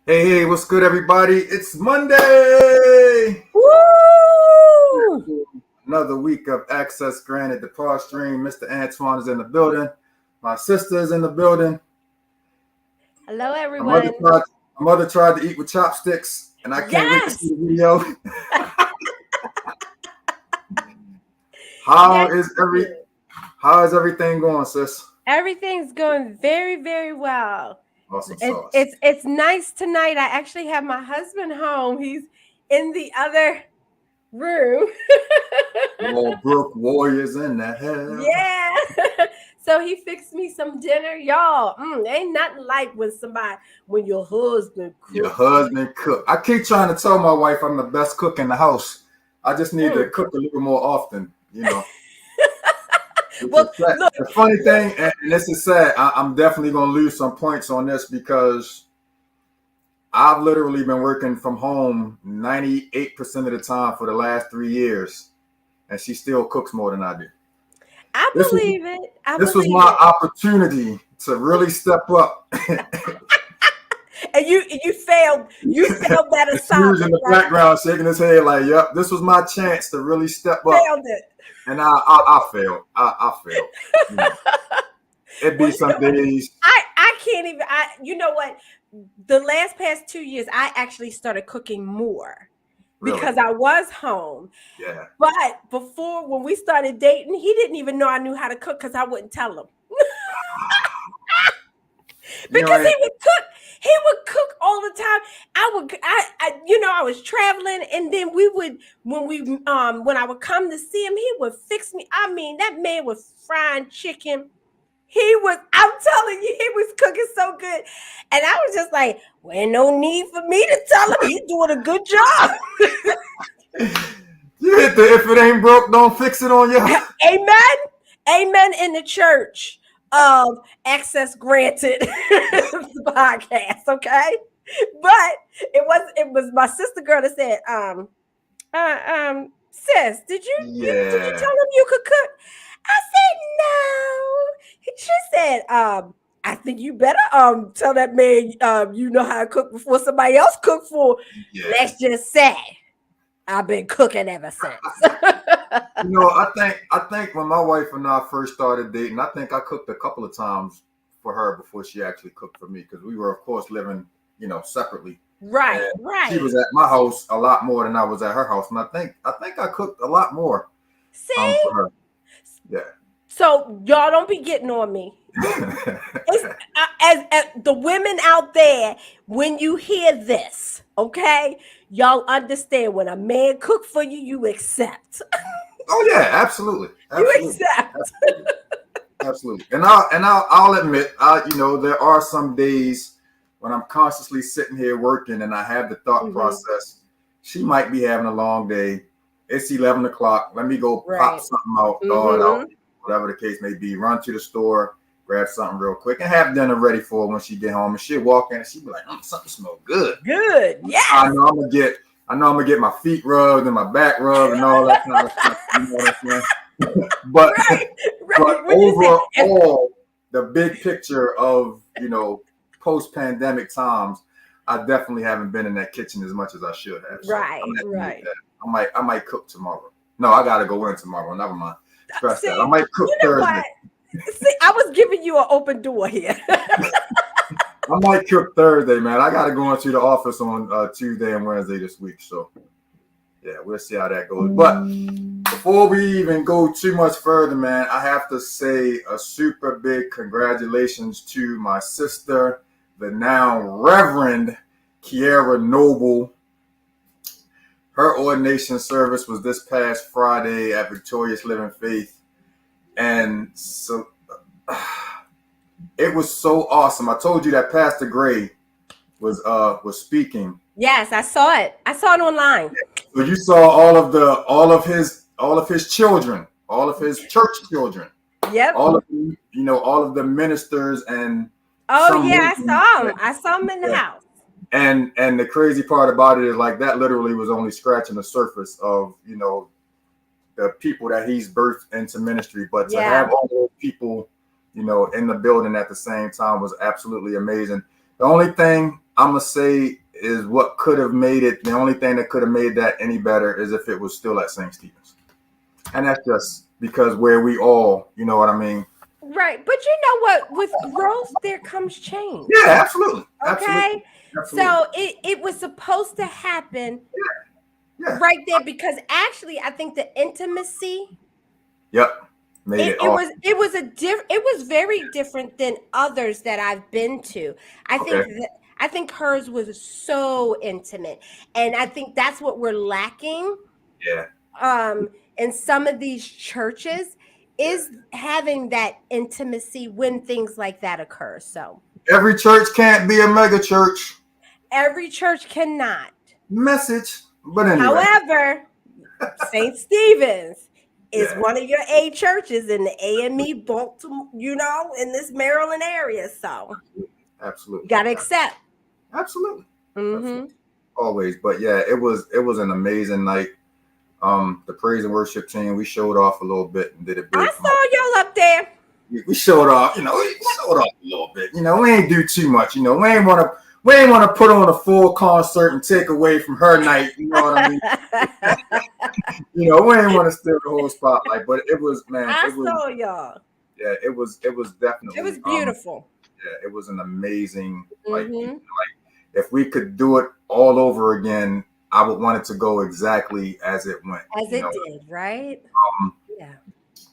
Hey, what's good, everybody? It's Monday. Woo! Another week of access granted. The Par Stream. Mr. Antoine is in the building. My sister is in the building. Hello, My mother everyone. tried. My mother tried to eat with chopsticks, and I can't wait to see Yes, the video. How yes, is you did. How is everything going, sis? Everything's going very, very well. Awesome It's sauce. it's it's nice tonight. I actually have my husband home. He's in the other room. All Brook Warriors in the house. Yeah. So he fixed me some dinner, y'all. Ain't nothing like when your husband Your cooks. husband cook. I keep trying to tell my wife I'm the best cook in the house. I just need to Mm. cook a little more often. Which is Well, sad. look, The funny look. thing, and this is sad, I'm definitely going to lose some points on this because I've literally been working from home 98% of the time for the last 3 years, and she still cooks more than I do. I This was believe it. I this was believe my it. opportunity to really step up. And you failed. You failed that And Snooze in assignment, the right? background shaking his head like, "Yep, this was my chance to really step up," Failed it. and I failed. I failed. You know, it'd Well, be you some know what? days. I can't even. You know what? The last past 2 years, I actually started cooking more Really, because I was home. yeah. But before, when we started dating, he didn't even know I knew how to cook because I wouldn't tell him. You know, Because he would cook. He would cook all the time. I was traveling, and then we would when I would come to see him, he would fix me. I mean, that man was frying chicken. I'm telling you, he was cooking so good. And I was just like, well, ain't no need for me to tell him. He's doing a good job. you hit the if it ain't broke, don't fix it on your. Amen. Amen in the church of access granted podcast. Okay. But it was my sister girl that said, sis, did you tell Yeah. him you could cook? I said no. She said, I think you better tell that man you know how to cook before somebody else cook for. Yeah. Let's just say I've been cooking ever since. I think when my wife and I first started dating, I think I cooked a couple of times for her before she actually cooked for me because we were, of course, living, separately. Right, And she right. was at my house a lot more than I was at her house, and I think I cooked a lot more See? for her. Yeah. So y'all don't be getting on me. It's as the women out there, when you hear this, okay, y'all understand when a man cook for you, you accept. Oh yeah, absolutely, You absolutely, accept. absolutely. Absolutely. And I'll admit, there are some days when I'm consciously sitting here working and I have the thought Hmm. process, she might be having a long day. It's 11 o'clock. Let me go pop Right. something out, thaw it out, Hmm. whatever the case may be. Run to the store, grab something real quick, and have dinner ready for her when she get home. And she'll walk in and she'll be like, something smells good. Good. I Yes. know I'm gonna get I know I'm gonna get my feet rubbed and my back rubbed and all that kind of stuff. You know what I'm saying? But Right. but Right. What you say? overall, the big picture of post-pandemic times, I definitely haven't been in that kitchen as much as I should have. So I'm Right. gonna have to admit Right. that. I might cook tomorrow. No, I gotta go in tomorrow. Never mind. Scratch that. I See, might cook you know Thursday. what? See, I was giving you an open door here. I might cook Thursday, man. I gotta go into the office on Tuesday and Wednesday this week. So yeah, we'll see how that goes. But before we even go too much further, man, I have to say a super big congratulations to my sister, the now Reverend Kiara Noble. Her ordination service was this past Friday at Victorious Living Faith. And so it was so awesome. I told you that Pastor Gray was speaking. Yes, I saw it. I saw it online. So you saw all of his children, all of his church children, Yep. all of the ministers and Oh some yeah, I movement. saw him. I saw him in the Yeah. house. And the crazy part about it is like that literally was only scratching the surface of the people that he's birthed into ministry. But to Yeah. have all those people, in the building at the same time was absolutely amazing. The only thing I'm gonna say is what could have made it. The only thing that could have made that any better is if it was still at St. Stephen's, and that's just because where we all, you know what I mean. Right. But you know what? With growth, there comes change. Yeah, absolutely. Okay. Absolutely. So it was supposed to happen Yeah. right there because actually I think the intimacy. Yep. Made It was very different than others that I've been to. I think hers was so intimate. And I think that's what we're lacking Yeah. in some of these churches is having that intimacy when things like that occur. So Every church can't be a mega church. every church cannot. Message. But anyway. However, St. Stephen's is Yeah. one of your A churches in the AME Baltimore, you know, in this Maryland area. So Absolutely. Gotta accept. Absolutely. Mm-hmm. Always. But yeah, it was an amazing night. The praise and worship team, we showed off a little bit and did it big. I saw y'all up there. We showed off, we showed off a little bit. We ain't do too much. We ain't want to put on a full concert and take away from her night. You know what I mean? We ain't want to steal the whole spotlight. But it was, man. I saw y'all. Yeah, it was definitely. It was beautiful. Yeah, it was an amazing. Mm-hmm. If we could do it all over again, I would want it to go exactly as it went. As it did, right? Yeah.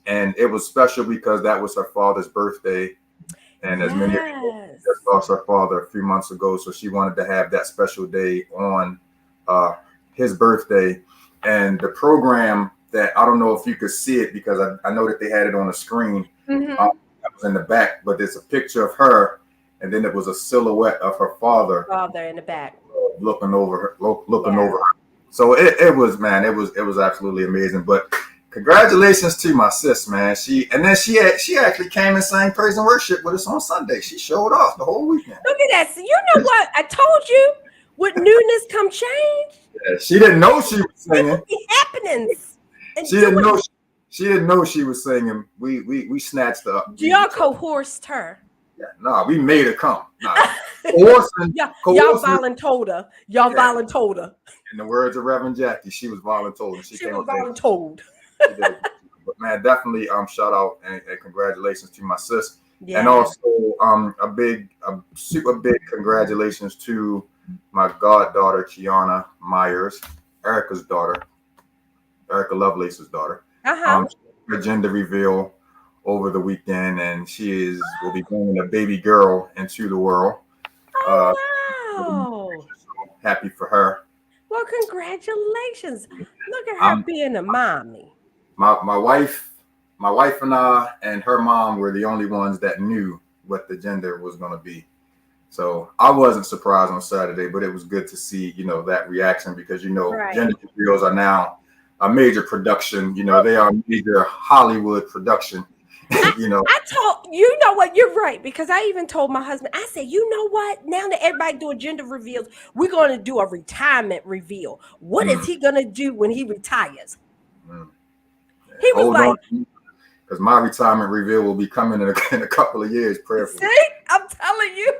And it was special because that was her father's birthday. And as many people just lost her father a few months ago, so she wanted to have that special day on his birthday. And the program that, I don't know if you could see it because I know that they had it on the screen. Mm-hmm. That was in the back, but there's a picture of her, and then it was a silhouette of her father in the back, looking over her. Over her. So it was absolutely amazing. But congratulations to my sis, man. She actually came and sang praise and worship with us on Sunday. She showed off the whole weekend. Look at that. So you know what? I told you with newness come change. Yeah, she didn't know she was singing. Happenings. She didn't know. She didn't know she was singing. We snatched her up. Y'all coerced her. Yeah, nah, we made her come. Nah. Y'all voluntold her. Y'all voluntold her. In the words of Reverend Jackie, she was voluntold. She was voluntold. But man, definitely shout out and congratulations to my sis. Yeah. And also a super big congratulations to my goddaughter Kiana Myers, Erica Lovelace's daughter. Her gender reveal over the weekend, and she will be bringing a baby girl into the world. Wow! So happy for her. Well, congratulations! Look at her being a mommy. My wife and I and her mom were the only ones that knew what the gender was going to be. So I wasn't surprised on Saturday, but it was good to see, that reaction because, gender reveals are now a major production. They are a major Hollywood production. I told you know what, you're right, because I even told my husband, I said, you know what, now that everybody doing gender reveals, we're going to do a retirement reveal. What is he going to do when he retires? He was like, because my retirement reveal will be coming in a couple of years. Prayerfully. See, I'm telling you.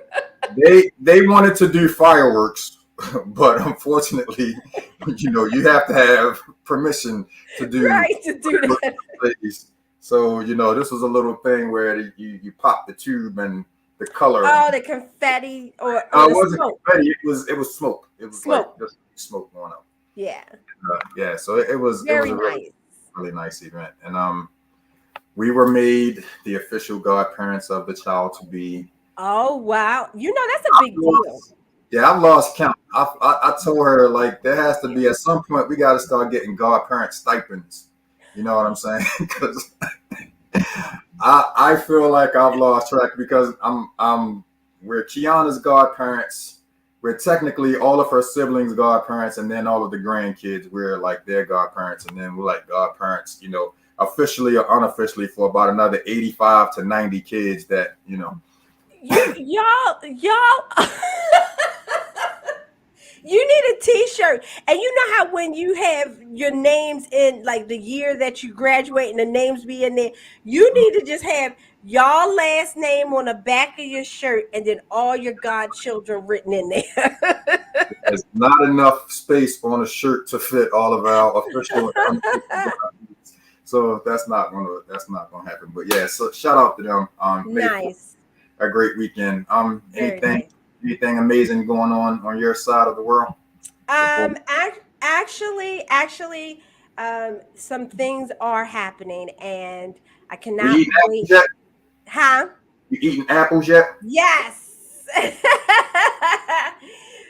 they wanted to do fireworks, but unfortunately, you have to have permission to do that. So, this was a little thing where you pop the tube and the color. Oh, the confetti or it wasn't smoke. Confetti. It was smoke. It was smoke. Like just smoke going up. Yeah. Yeah. So it was very nice. Really nice event. And we were made the official godparents of the child to be. Oh, wow. That's a big deal. Yeah, I've lost count. I told her, there has to be, at some point, we got to start getting godparent stipends. You know what I'm saying? Because I feel like I've lost track because we're Kiana's godparents. We're technically all of her siblings' godparents, and then all of the grandkids, we're like their godparents, and then we're like godparents, officially or unofficially for about another 85 to 90 kids that, Y'all You need a t-shirt. And you know how when you have your names in like the year that you graduate and the names be in there, you need to just have y'all last name on the back of your shirt and then all your godchildren written in there. There's not enough space on a shirt to fit all of our official MCs. So that's not gonna happen. But yeah, so shout out to them. Made for Nice. a great weekend. Very nice. Anything amazing going on your side of the world? Before Actually, some things are happening, and I we cannot eating apples wait. yet? Huh? You eating apples yet? Yes.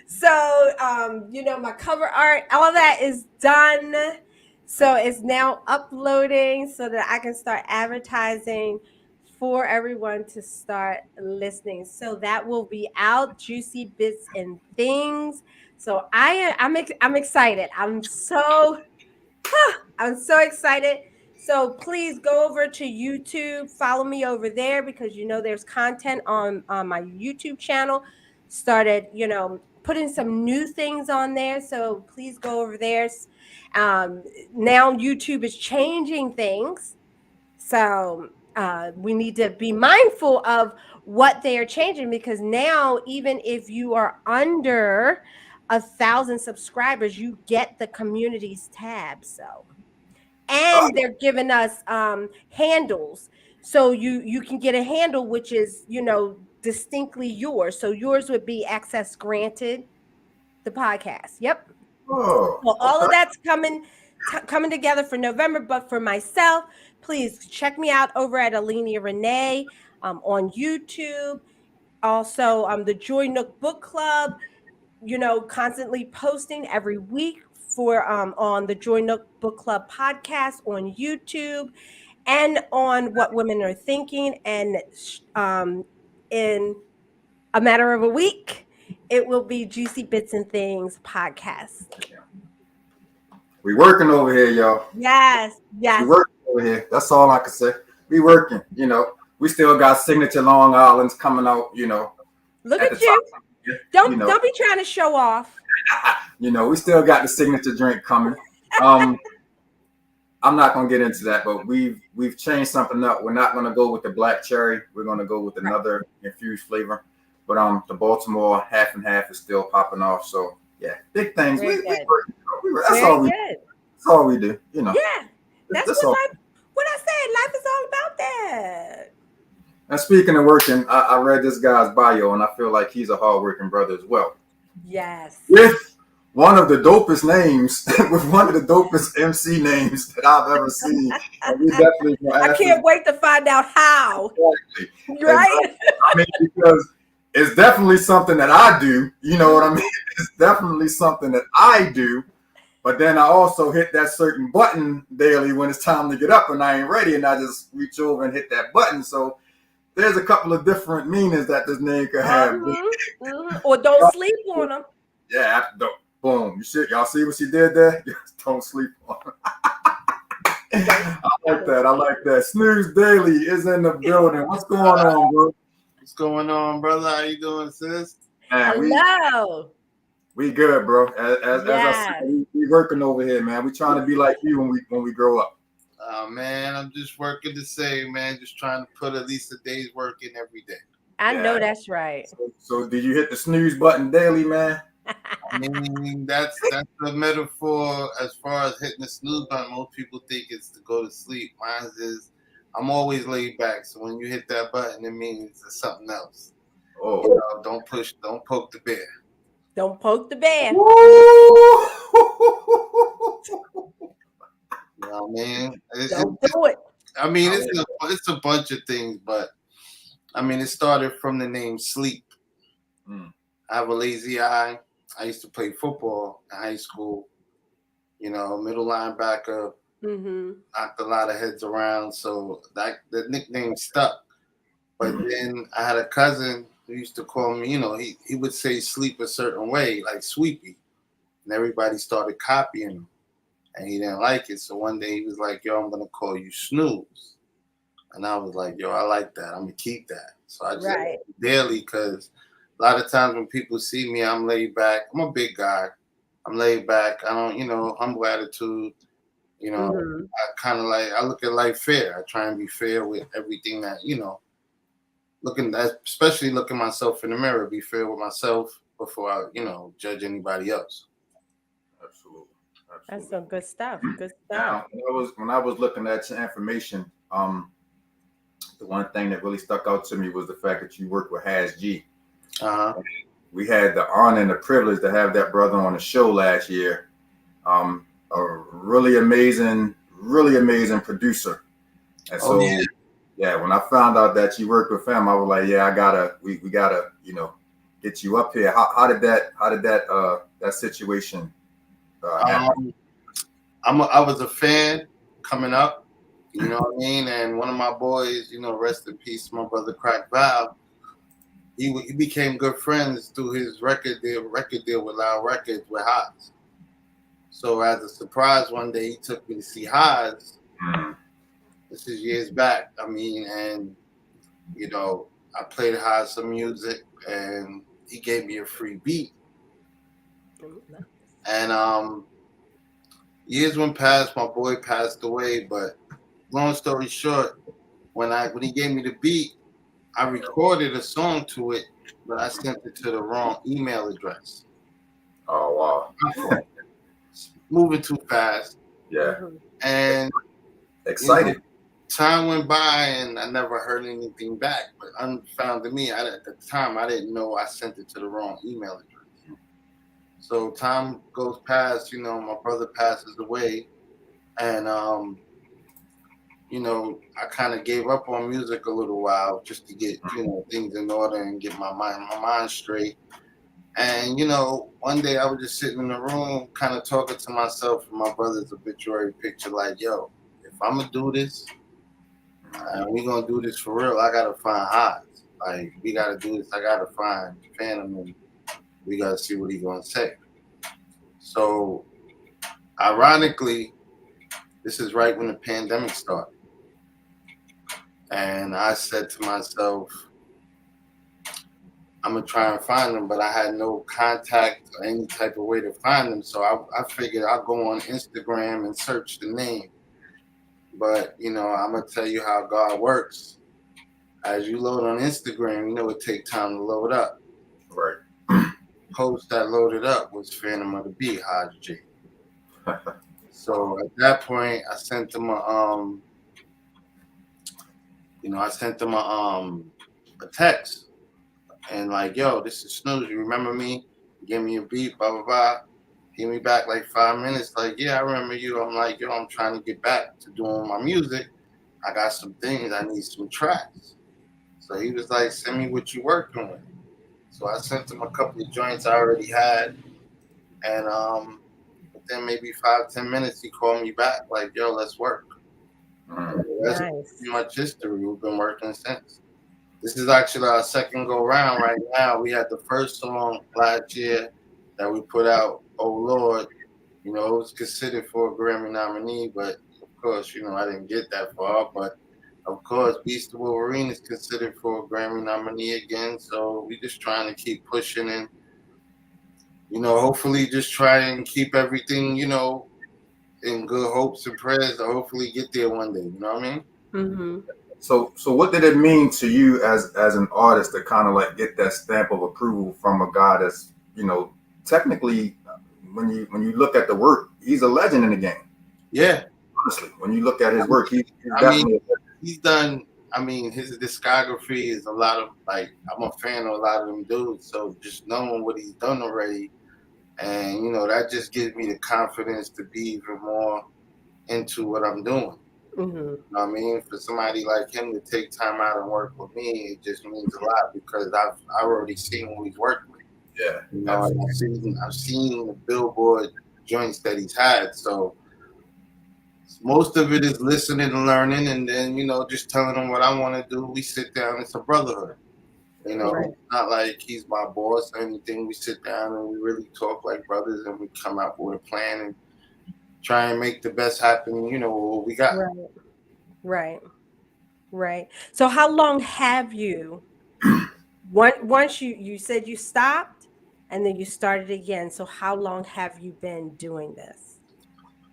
So, my cover art, all that is done. So it's now uploading so that I can start advertising for everyone to start listening. So that will be out, juicy bits and things. So I'm excited. I'm so excited. So please go over to YouTube, follow me over there because there's content on my YouTube channel. Started, putting some new things on there. So please go over there. Now YouTube is changing things. So we need to be mindful of what they are changing because now, even if you are under 1,000 subscribers, you get the communities tab. So and they're giving us handles, so you can get a handle which is distinctly yours. So yours would be access granted the podcast. Yep. Oh, So all okay. of that's coming together for November. But for myself, please check me out over at Alenia Renee on YouTube. Also, the Joy Nook Book Club, constantly posting every week for on the Joy Nook Book Club podcast on YouTube and on What Women Are Thinking. And in a matter of a week, it will be Juicy Bits and Things podcast. We working over here, y'all. Yes, We yes. working over here. That's all I can say. We working. We still got signature Long Island's coming out. Look At the at you. top. You Don't be trying to show off. We still got the signature drink coming. I'm not gonna get into that, but we've changed something up. We're not gonna go with the black cherry. We're gonna go with another infused flavor. But the Baltimore half and half is still popping off. So yeah, big things. Very good. That's all we. That's all we do. Yeah, that's what life. What I said, life is all about that. And speaking of working, I read this guy's bio, and I feel like he's a hardworking brother as well. Yes. With one of the dopest names, with one of the dopest MC names that I've ever seen. I can't wait to find out how. Exactly. Right? Because it's definitely something that I do. You know what I mean? It's definitely something that I do. But then I also hit that certain button daily when it's time to get up and I ain't ready, and I just reach over and hit that button. So there's a couple of different meanings that this name could have. Or don't sleep on them. Yeah, boom. Y'all see what she did there? Don't sleep on them. I like that. Snooze Daily is in the building. What's going on, bro? What's going on, brother? How you doing, sis? Man, hello. We good, bro. As I said, we working over here, man. We trying to be like you when we grow up. Man, I'm just working the same, man. Just trying to put at least a day's work in every day. I know that's right. So did you hit the snooze button daily, man? I mean, that's the metaphor as far as hitting the snooze button. Most people think it's to go to sleep. Mine is I'm always laid back. So when you hit that button, it means it's something else. Oh, don't poke the bear. Don't poke the bear. You know what I mean? Don't do it. I mean, it's a bunch of things, but I mean, it started from the name sleep. I have a lazy eye. I used to play football in high school. Middle linebacker. Knocked a lot of heads around, so the nickname stuck. But then I had a cousin who used to call me. He would say sleep a certain way, like Sweepy, and everybody started copying him. And he didn't like it. So one day he was like, yo, I'm going to call you Snooze. And I was like, yo, I like that. I'm going to keep that. So I just daily because A lot of times when people see me, I'm laid back. I'm a big guy. I'm laid back. I don't, humble attitude. I kind of I look at life fair. I try and be fair with everything that, especially looking myself in the mirror, be fair with myself before I, judge anybody else. Absolutely. That's some good stuff. Good stuff. Now, when I was looking at your information, the one thing that really stuck out to me was the fact that you worked with Has G. We had the honor and the privilege to have that brother on the show last year. A really amazing producer. And so, when I found out that you worked with him, I was like, yeah, we gotta, get you up here. How did that situation happen? I was a fan coming up, you know what I mean? And one of my boys, rest in peace, my brother Crack Val, he became good friends through his record deal with Loud Records with Haas. So as a surprise, one day he took me to see Haas. This is years back. I mean, and I played Haas some music, and he gave me a free beat. And years went past. My boy passed away, but long story short, when he gave me the beat, I recorded a song to it, but I sent it to the wrong email address. Oh wow! Moving too fast. Yeah. And excited. Time went by and I never heard anything back. But unfound to me, at the time, I didn't know I sent it to the wrong email address. So time goes past. My brother passes away, and I kind of gave up on music a little while just to get things in order and get my mind straight. And one day I was just sitting in the room, kind of talking to myself and my brother's obituary picture, like, yo, if I'm gonna do this, and we gonna do this for real, I gotta find Haas. Like, we gotta do this. I gotta find Phantom, and we gotta see what he's gonna say. So, ironically, this is right when the pandemic started. And I said to myself, I'm going to try and find them, but I had no contact or any type of way to find them. So I figured I'll go on Instagram and search the name. But, I'm going to tell you how God works. As you load on Instagram, it takes time to load up. Right. Post that loaded up was Phantom of the Bee, Hodge J. So at that point, I sent them a text and like, yo, this is Snooze. You remember me? Give me a beat, blah, blah, blah. Give me back like 5 minutes. Like, yeah, I remember you. I'm like, yo, I'm trying to get back to doing my music. I got some things. I need some tracks. So he was like, send me what you working with. So I sent him a couple of joints I already had. And within maybe 5-10 minutes, he called me back like, yo, let's work. That's pretty much history. We've been working since. This is actually our second go round right now. We had the first song last year that we put out, Oh Lord. It was considered for a Grammy nominee, but of course, I didn't get that far. But of course, Beast the Wolverine is considered for a Grammy nominee again. So we just trying to keep pushing and, hopefully just try and keep everything, in good hopes and prayers to hopefully get there one day. You know what I mean? Mm-hmm. So what did it mean to you as an artist to kind of like get that stamp of approval from a guy that's, technically when you look at the work, he's a legend in the game. Yeah. Honestly, when you look at his work, he's done. His discography is a lot of I'm a fan of a lot of them dudes. So just knowing what he's done already, and that just gives me the confidence to be even more into what I'm doing. Mm-hmm. You know what I mean? For somebody like him to take time out and work with me, it just means a lot because I've already seen what he's worked with. Yeah. I've seen the Billboard joints that he's had. So most of it is listening and learning, and then just telling him what I want to do. We sit down. It's a brotherhood. Right. It's not like he's my boss or anything. We sit down and we really talk like brothers, and we come up with a plan and try and make the best happen. What we got. Right. So how long have you Once you said you stopped and then you started again. So how long have you been doing this?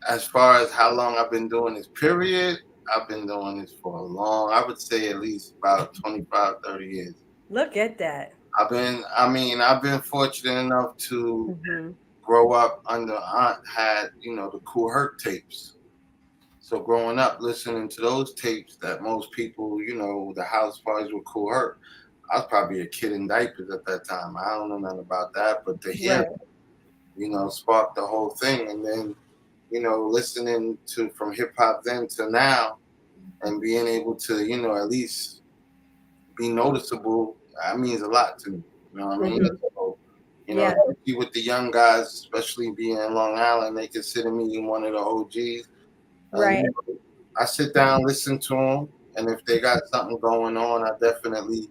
As far as how long I've been doing this period, I've been doing this for a long, I would say at least about 25, 30 years. Look at that. I've been fortunate enough to Mm-hmm. grow up under aunt had, the Cool Herc tapes. So growing up listening to those tapes that most people, the house parties were Cool Herc. I was probably a kid in diapers at that time. I don't know nothing about that, but to hear, Right. sparked the whole thing. And then, listening to from hip hop then to now and being able to, at least be noticeable, that means a lot to me. You know what I mean? Mm-hmm. So, Yeah. especially with the young guys, especially being in Long Island, they consider me one of the OGs. And Right. I sit down, listen to them, and if they got something going on, I definitely,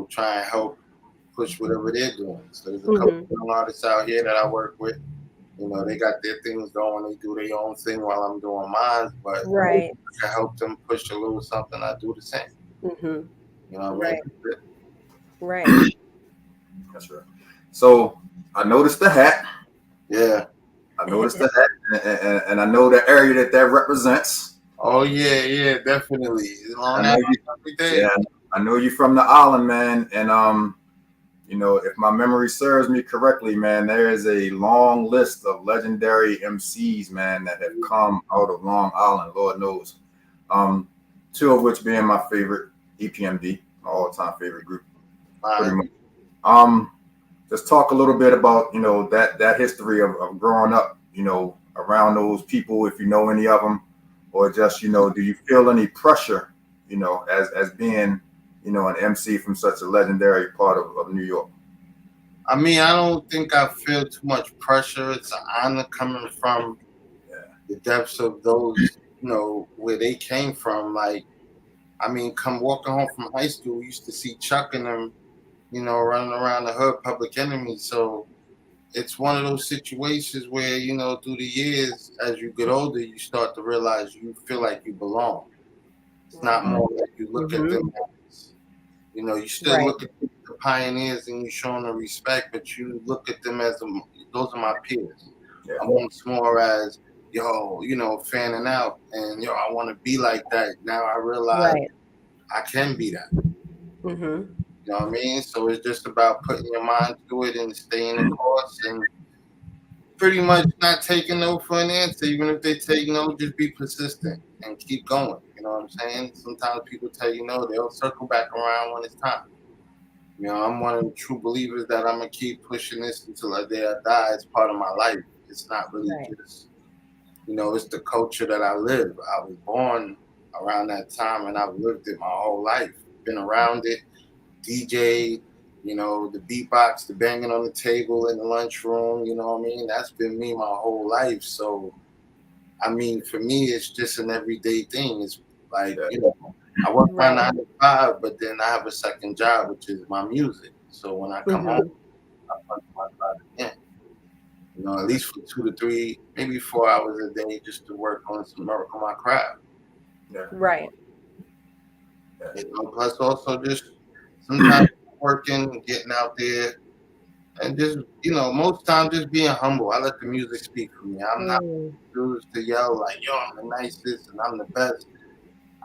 try and help push whatever they're doing. So there's a couple Mm-hmm. of young artists out here that I work with. They got their things going. They do their own thing while I'm doing mine. But Right. I help them push a little something. I do the same. Mm-hmm. You know what I Right. mean? Right. That's right. So I noticed the hat. Yeah. I noticed the hat, and I know the area that represents. Oh yeah, definitely. Long as every day. Yeah, I know you from the island, man, and if my memory serves me correctly, man, there is a long list of legendary MCs, man, that have come out of Long Island. Lord knows, two of which being my favorite, EPMD, my all-time favorite group, pretty much. Just talk a little bit about that history of growing up, around those people, if you know any of them, or just do you feel any pressure, as being an MC from such a legendary part of New York? I mean, I don't think I feel too much pressure. It's an honor coming from the depths of those, where they came from. Like, I mean, come walking home from high school, we used to see Chuck and them, running around the hood, Public Enemy. So it's one of those situations where, through the years, as you get older, you start to realize you feel like you belong. It's not more like you look at them as, you still look at the pioneers and you show them respect, but you look at them as those are my peers. Yeah. I want more as, fanning out and, I want to be like that. Now I realize I can be that. Mm-hmm. You know what I mean? So it's just about putting your mind to it and staying the course and pretty much not taking no for an answer. Even if they take no, just be persistent and keep going. You know what I'm saying? Sometimes people tell you no, they'll circle back around when it's time. I'm one of the true believers that I'm gonna keep pushing this until the day I die. It's part of my life. It's not really just, it's the culture that I live. I was born around that time and I've lived it my whole life. Been around it, DJ, the beatbox, the banging on the table in the lunchroom, you know what I mean? That's been me my whole life. So, I mean, for me, it's just an everyday thing. It's like, I work my 9 to 5, but then I have a second job, which is my music. So when I come home, I punch my clock again. At least for 2 to 3, maybe 4 hours a day just to work on my craft. Yeah. Right. Plus also just sometimes working, getting out there, and just, most times just being humble. I let the music speak for me. I'm not used to yell like, yo, I'm the nicest and I'm the best.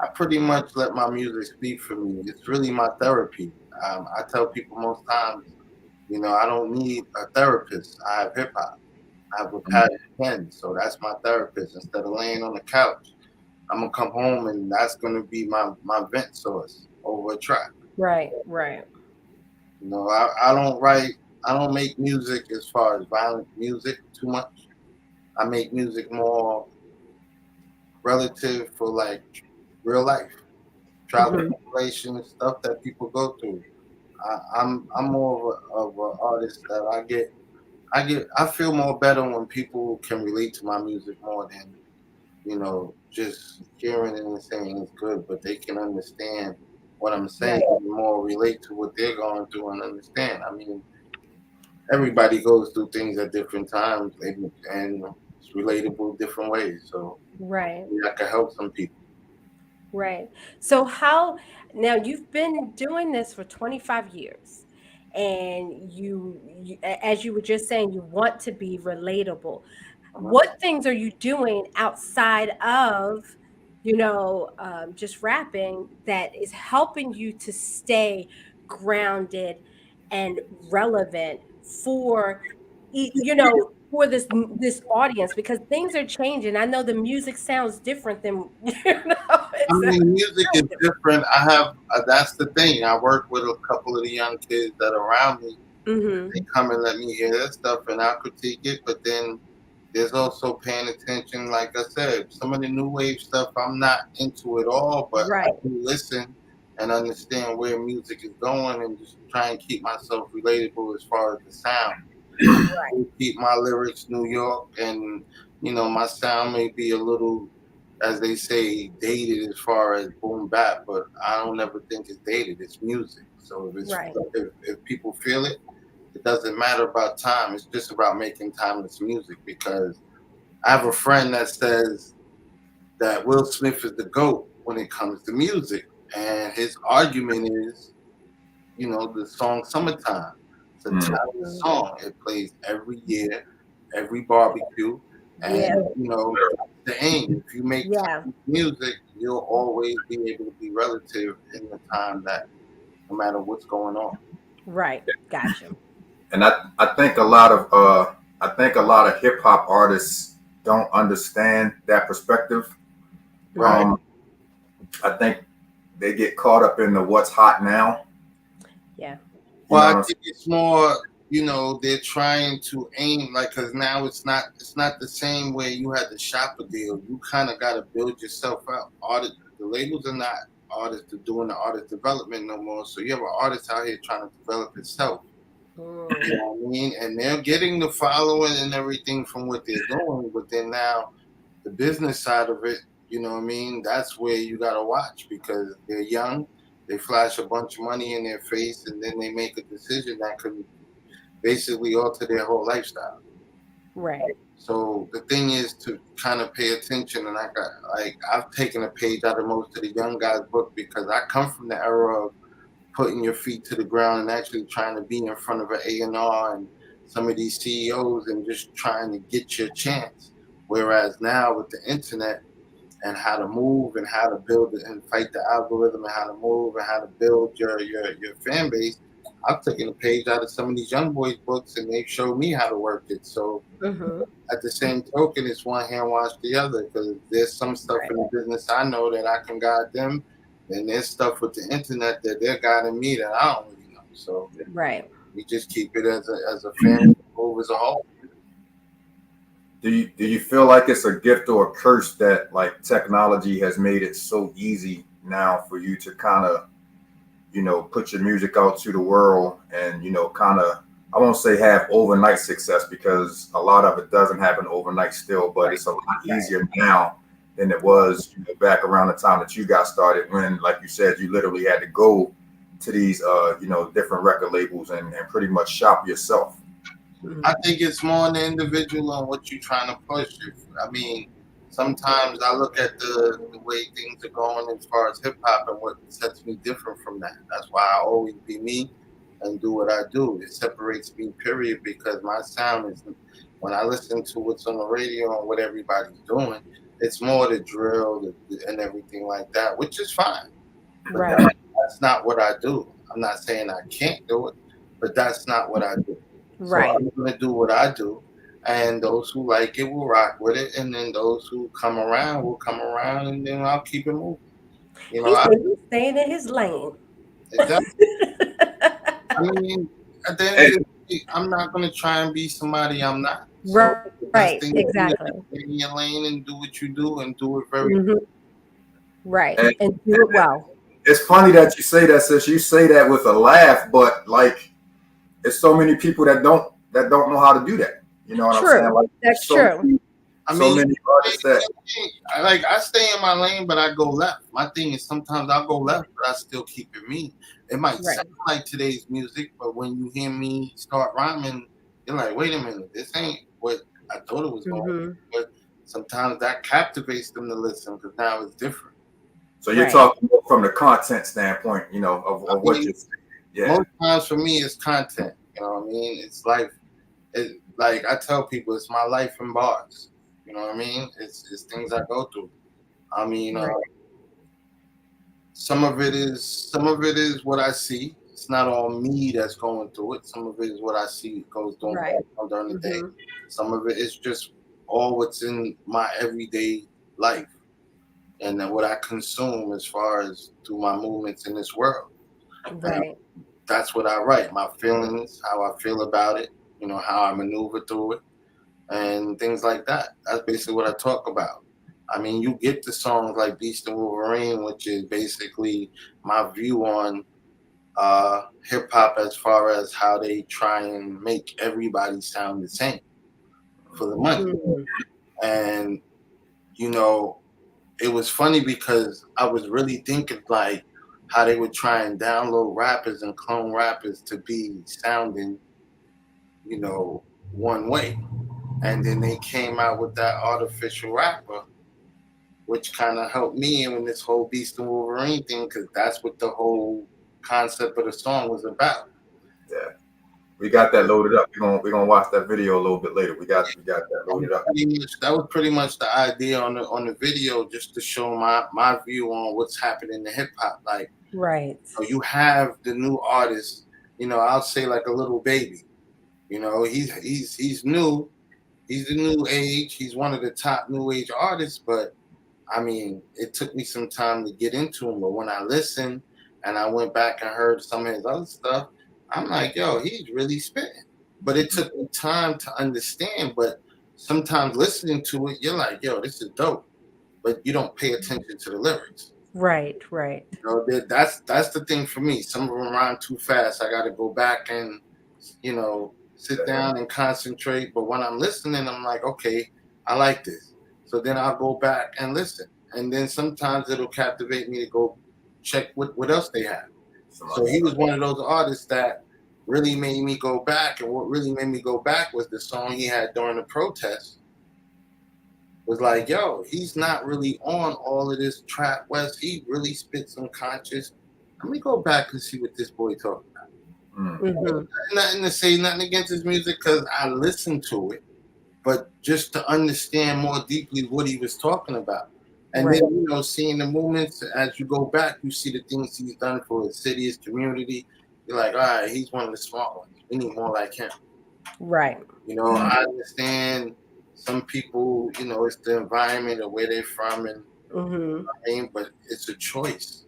I pretty much let my music speak for me. It's really my therapy. I tell people most times, I don't need a therapist. I have hip hop. I have a pen, so that's my therapist. Instead of laying on the couch, I'm gonna come home and that's gonna be my vent source over a track. Right. I don't make music as far as violent music too much. I make music more relative for like real life, trials and tribulations, stuff that people go through. I'm more of an artist that I feel more better when people can relate to my music more than just hearing it and saying it's good, but they can understand what I'm saying and more relate to what they're going through and understand. I mean, everybody goes through things at different times and it's relatable different ways. So Right. I can help some people. Right. So how now you've been doing this for 25 years and as you were just saying you want to be relatable. Uh-huh. What things are you doing outside of just rapping that is helping you to stay grounded and relevant for for this audience because things are changing. I know the music sounds different than I it's mean, music is real different. I have that's the thing. I work with a couple of the young kids that are around me. different. They come and let me hear their stuff, and I'll critique it. But then there's also paying attention. Like I said, some of the new wave stuff, I'm not into it all, but I Right, do listen and understand where music is going, and just try and keep myself relatable as far as the sound. right, Keep my lyrics New York, and my sound may be a little, as they say, dated as far as boom bap, but I don't ever think it's dated. It's music. So right. if people feel it, it doesn't matter about time. It's just about making timeless music. Because I have a friend that says that Will Smith is the GOAT when it comes to music, and his argument is the song Summertime. It's a Mm. timeless song. It plays every year, every barbecue, and Yeah, that's the aim. If you make yeah, timeless music, you'll always be able to be relative in the time that no matter what's going on. right. Gotcha. And I think a lot of hip hop artists don't understand that perspective. Right. Mhm. Um, I think they get caught up in the what's hot now. Yeah, You Well, know I what I'm saying? think it's more, they're trying to aim like, because now it's not the same way you had to shop a deal. You kind of got to build yourself up. The labels are not artists are doing the artist development no more. So you have an artist out here trying to develop itself. You Mm, know what I mean? And they're getting the following and everything from what they're doing, but then now the business side of it, you know what I mean? That's where you got to watch, because they're young. They flash a bunch of money in their face, and then they make a decision that could basically alter their whole lifestyle. right. So the thing is to kind of pay attention. And I've taken a page out of most of the young guys' book, because I come from the era of putting your feet to the ground and actually trying to be in front of an A&R and some of these CEOs, and just trying to get your chance. Whereas now with the internet, and how to move, and how to build it and fight the algorithm, and how to move, and how to build your fan base, I've taken a page out of some of these young boys' books, and they've showed me how to work it. So Mhm. at the same token, it's one hand wash the other, because there's some stuff Right, in the business I know that I can guide them, and there's stuff with the internet that they're guiding me that I don't really know. So right. we just keep it as a family move as a whole. Do you feel like it's a gift or a curse that like technology has made it so easy now for you to kind of put your music out to the world and kind of, I won't say have overnight success because a lot of it doesn't happen overnight still, but Right, it's a lot right. easier now than it Yeah, was back around the time that you got started when, like you said, you literally had to go to these different record labels and pretty much shop yourself. I mhm. think it's more on the individual on what you're trying to push. I mean, sometimes I look at the way things are going as far as hip hop, and what sets me different from that. That's why I always be me and do what I do. It separates me, period, because my sound is, when I listen to what's on the radio and what everybody's doing, it's more the drill and everything like that, which is fine. But Right, that's not what I do. I'm not saying I can't do it, but that's not what I do. So right. I'm gonna do what I do, and those who like it will rock with it, and then those who come around will come around, and then I'll keep it moving. You know, He said he's staying in his lane. that, I mean, at the end of Hey, the day, I'm not gonna try and be somebody I'm not. So Right, the best thing to do is exactly. stay in your lane and do what you do, and do it very. Mhm. Right, hey, and do it well. it's funny that you say that, since you say that with a laugh, but like there's so many people that don't know how to do that. You know what I'm saying? True. Like That's true. I so mean, many artists that I stay in my lane, but I go left. My thing is, sometimes I'll go left, but I still keep it me. It might Right. sound like today's music, but when you hear me start rhyming, you're like, wait a minute, this ain't what I thought it was going to be. Mhm. But sometimes that captivates them to listen, because now it's different. So you're talking from the content standpoint, you know, of what you're saying. Yeah. Most times for me, it's content. You know what I mean? It's life. Like I tell people, it's my life in bars. You know what I mean? It's things I go through. I mean, some of it is what I see. It's not all me that's going through it. Some of it is what I see goes during the day. Some of it is just all what's in my everyday life, and then what I consume as far as through my movements in this world. Right. And that's what I write. My feelings, how I feel about it, you know, how I maneuver through it, and things like that. That's basically what I talk about. I mean, you get the songs like Beast and Wolverine, which is basically my view on hip hop as far as how they try and make everybody sound the same for the money. And, you know, it was funny because I was really thinking like how they would try and download rappers and clone rappers to be sounding, you know, one way. And then they came out with that artificial rapper, which kind of helped me in this whole Beast and Wolverine thing, because that's what the whole concept of the song was about. Yeah, we got that loaded up. We're gonna watch that video a little bit later. We got that loaded up. That was pretty much the idea on the video, just to show my view on what's happening in hip hop. Like, you have the new artists. You know, I'll say like a little baby. You know, he's new. He's the new age. He's one of the top new age artists, but I mean, it took me some time to get into him. But when I listened and I went back and heard some of his other stuff, I'm like, yo, he's really spitting. But it took me time to understand. But sometimes listening to it, you're like, yo, this is dope. But you don't pay attention to the lyrics. Right. You know, that's the thing for me. Some of them rhyme too fast. I got to go back and, you know, sit down and concentrate. But when I'm listening, I'm like, okay, I like this. So then I'll go back and listen. And then sometimes it'll captivate me to go check what else they have. So he was one of those artists that really made me go back. And what really made me go back was the song he had during the protest. Was like, yo, he's not really on all of this trap west. He really spit some conscious. Let me go back and see what this boy talking about. Nothing to say, nothing against his music, because I listened to it. But just to understand more deeply what he was talking about. And then, you know, seeing the movements, as you go back, you see the things he's done for his city, his community. You're like, all right, he's one of the smart ones. We need more like him. Right. You know, I understand some people, you know, it's the environment or where they're from, and you know what I mean, but it's a choice.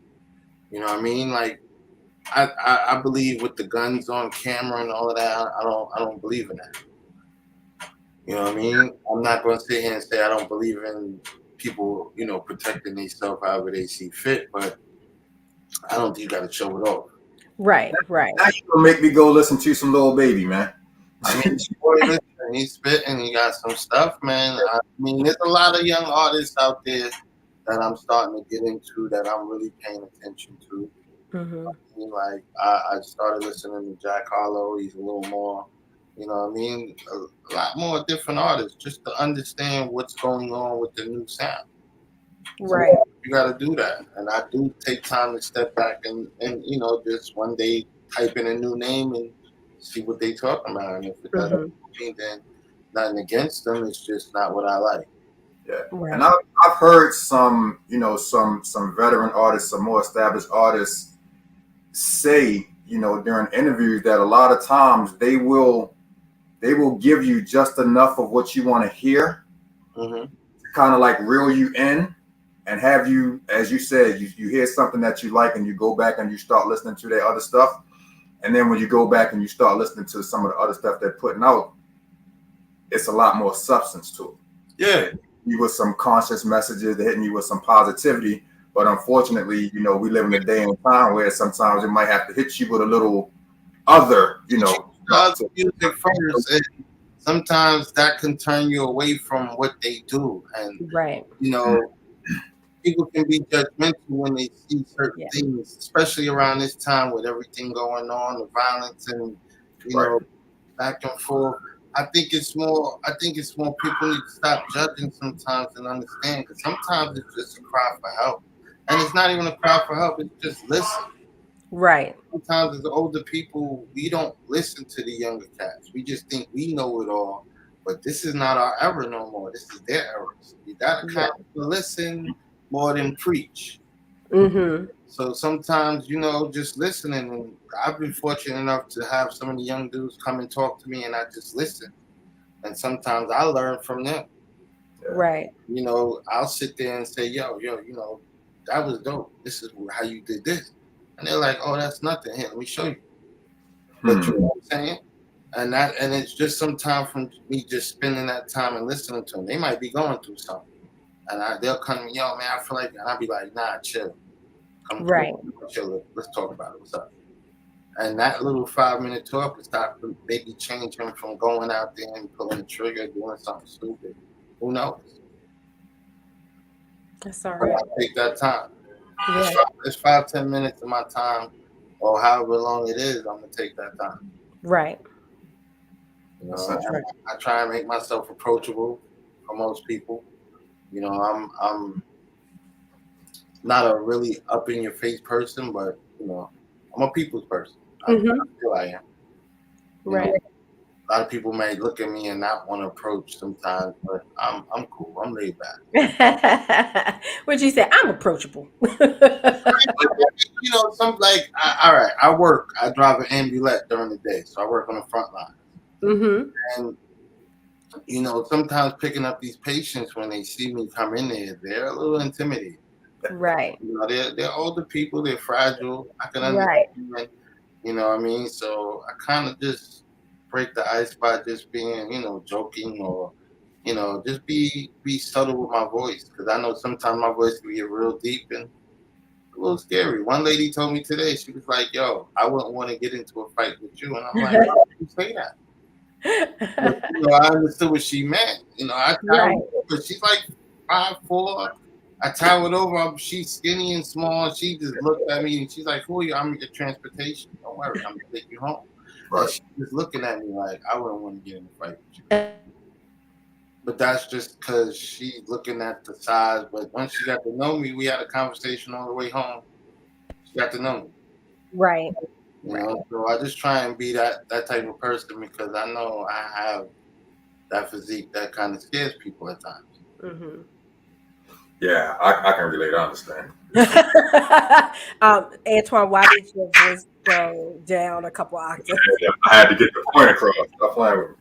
You know what I mean? Like, I believe with the guns on camera and all of that, I don't believe in that. You know what I mean? I'm not going to sit here and say I don't believe in people, you know, protecting themselves however they see fit, but I don't think you got to show it off. Right. Now you gonna make me go listen to some Lil Baby, man. I mean, he's spitting, he got some stuff, man. I mean, there's a lot of young artists out there that I'm starting to get into that I'm really paying attention to. I mean, like, I started listening to Jack Harlow. He's a little more, you know what I mean? A lot more different artists, just to understand what's going on with the new sound. Right. So you got to do that. And I do take time to step back and, you know, just one day type in a new name and see what they talking about. And if it doesn't mean, then nothing against them. It's just not what I like. Yeah. And I've heard some, you know, some veteran artists, some more established artists say, you know, during interviews that a lot of times they will give you just enough of what you want to hear to kind of like reel you in and have you, as you said, you hear something that you like and you go back and you start listening to their other stuff. And then when you go back and you start listening to some of the other stuff they're putting out, it's a lot more substance to it. Yeah. You with some conscious messages, they're hitting you with some positivity. But unfortunately, you know, we live in a day and time where sometimes it might have to hit you with a little other, you know, music first, and sometimes that can turn you away from what they do. And you know, people can be judgmental when they see certain things, especially around this time with everything going on, the violence and you know, back and forth. I think it's more people need to stop judging sometimes and understand, because sometimes it's just a cry for help. And it's not even a cry for help. It's just listen. Right. Sometimes as older people, we don't listen to the younger cats. We just think we know it all. But this is not our era no more. This is their era. So you gotta kind of listen more than preach. Mm-hmm. So sometimes, just listening. And I've been fortunate enough to have some of the young dudes come and talk to me, and I just listen. And sometimes I learn from them. Right. I'll sit there and say, yo, that was dope. This is how you did this. And they're like, oh, that's nothing. Here, let me show you. But you know what I'm saying? And it's just some time from me just spending that time and listening to them. They might be going through something. And they'll come to me, yo, man, I feel like, and I'll be like, nah, chill. Come chill. Let's talk about it. What's up? And that little 5-minute talk is start to maybe change him from going out there and pulling the trigger, doing something stupid. Who knows? That's all right. I take that time. Yeah. It's 5-10 minutes of my time, or however long it is. I'm gonna take that time. Right. I try and make myself approachable for most people. I'm not a really up in your face person, but I'm a people's person. I feel I am. Right. A lot of people may look at me and not want to approach sometimes, but I'm cool. I'm laid back. What'd you say? I'm approachable. All right. I work. I drive an ambulance during the day, so I work on the front line. Mm-hmm. And sometimes picking up these patients when they see me come in there, they're a little intimidated. Right. They're older people. They're fragile. I can understand. Right. You know what I mean? So I kind of just break the ice by just being, joking or, just be subtle with my voice, because I know sometimes my voice can get real deep and a little scary. One lady told me today, she was like, "Yo, I wouldn't want to get into a fight with you," and I'm like, "Why would you say that?" But, I understood what she meant. I towered over. She's like 5'4". I towered over. She's skinny and small. She just looked at me and she's like, "Who are you? I'm your transportation. Don't worry, I'm gonna take you home." Right. She's just looking at me like I wouldn't want to get in a fight with you. But that's just because she's looking at the size. But once she got to know me, we had a conversation on the way home. She got to know me. Right. So I just try and be that type of person, because I know I have that physique that kind of scares people at times. Mm-hmm. Yeah, I can relate. I understand. Antoine, why did your voice go down a couple octaves? I had to get the point across. Stop playing with me.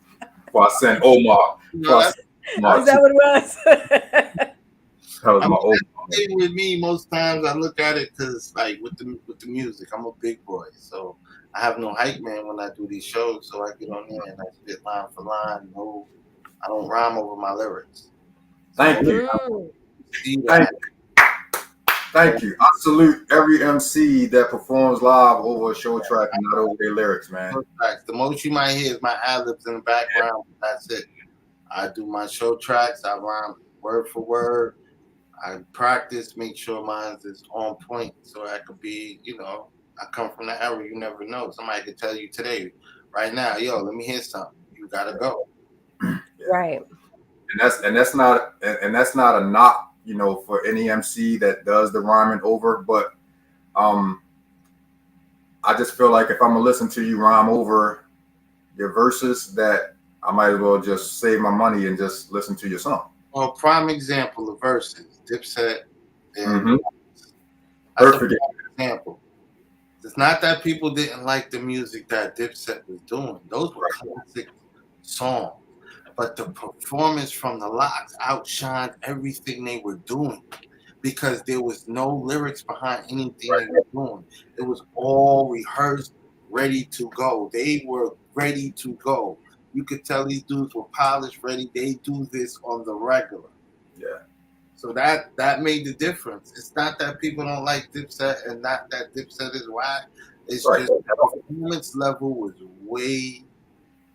Before I send Omar. Is that what it was? That was my old. With me, most times I look at it because, like, with the music, I'm a big boy, so I have no hype man when I do these shows. So I get on there and I spit line for line. No, I don't rhyme over my lyrics. Thank you. Thank you. I salute every MC that performs live over a show track and not over their lyrics, man. The most you might hear is my ad-libs in the background. That's it. I do my show tracks. I rhyme word for word. I practice, make sure mine is on point, so I could be, I come from the era. You never know. Somebody could tell you today, right now, yo, let me hear something. You gotta go. Right. And that's not a knock, for any MC that does the rhyming over. But I just feel like if I'm gonna listen to you rhyme over your verses, that I might as well just save my money and just listen to your song. Well, prime example of verses, Dipset. And perfect example. It's not that people didn't like the music that Dipset was doing. Those were classic songs. But the performance from the Locks outshined everything they were doing, because there was no lyrics behind anything they were doing. It was all rehearsed, ready to go. They were ready to go. You could tell these dudes were polished, ready. They do this on the regular. Yeah. So that made the difference. It's not that people don't like Dipset and not that Dipset is whack. It's just the performance level was way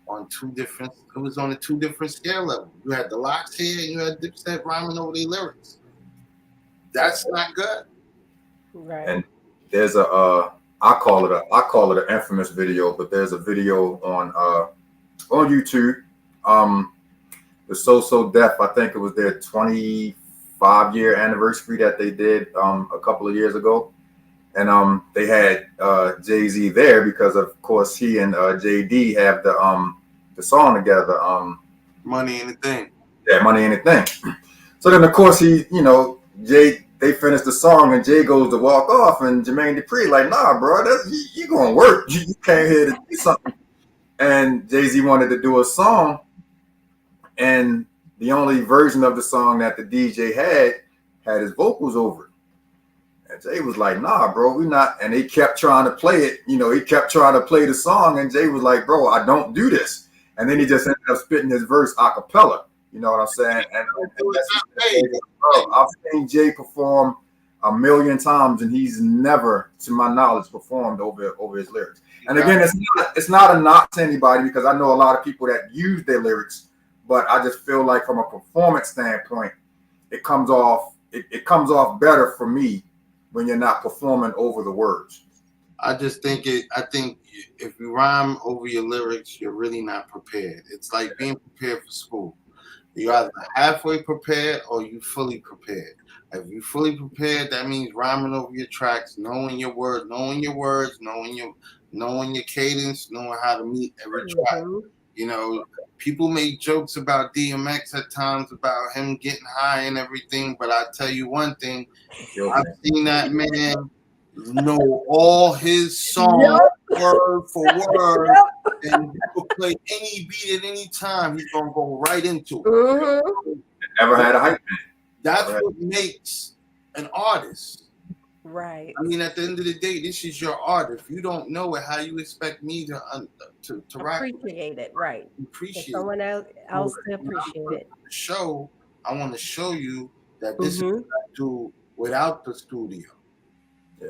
on it was on a 2 different scale level. You had the Locks here and you had Dipset rhyming over their lyrics. That's not good. Right. And there's I call it an infamous video, but there's a video on YouTube. The So Def, I think it was their 25th 5-year anniversary that they did a couple of years ago. And they had Jay-Z there because of course he and JD have the song together. Money Ain't a Thing. Yeah, Money Ain't a Thing. So then of course they finished the song and Jay goes to walk off and Jermaine Dupri like, nah, bro, you gonna work. You came here to do something. And Jay-Z wanted to do a song, and the only version of the song that the DJ had his vocals over it. And Jay was like, nah, bro, we not. And they kept trying to play it. He kept trying to play the song, and Jay was like, bro, I don't do this. And then he just ended up spitting his verse a cappella. You know what I'm saying? And bro, I've seen Jay perform 1,000,000 times, and he's never, to my knowledge, performed over his lyrics. And again, it's not a knock to anybody because I know a lot of people that use their lyrics, but I just feel like from a performance standpoint, it comes off better for me when you're not performing over the words. I think if you rhyme over your lyrics, you're really not prepared. It's like being prepared for school. You're either halfway prepared or you fully prepared. If you're fully prepared, that means rhyming over your tracks, knowing your words, knowing your cadence, knowing how to meet every track. People make jokes about DMX at times about him getting high and everything, but I tell you one thing, I've seen that man know all his songs word for word, and you could play any beat at any time. He's gonna go right into it. Never had a hype man. That's what makes an artist. Right. I mean, at the end of the day, this is your art. If you don't know it, how you expect me to appreciate it? Right. Appreciate someone else to appreciate it. I want to show you that this is what I do without the studio. Yeah.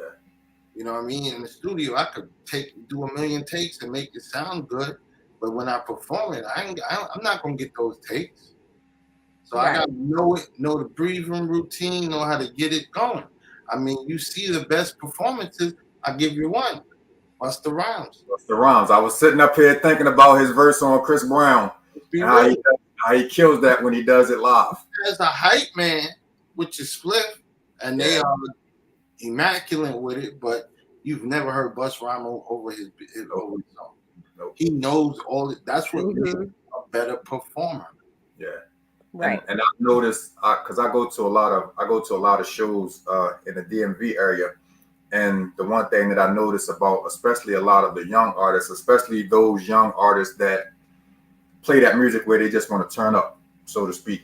You know what I mean? In the studio, I could do 1,000,000 takes and make it sound good, but when I perform it, I'm not gonna get those takes. So I gotta know the breathing routine, know how to get it going. I mean, you see the best performances. I give you one. Busta Rhymes. Busta Rhymes. I was sitting up here thinking about his verse on Chris Brown. And how he kills that when he does it live. There's a hype man, which is Spliff, and they are immaculate with it, but you've never heard Busta Rhymes over his song. Nope. He knows all it. That's what makes a better performer. Yeah. Right. And I've noticed because I go to a lot of shows in the DMV area, and the one thing that I notice about especially a lot of the young artists, especially those young artists that play that music where they just want to turn up, so to speak,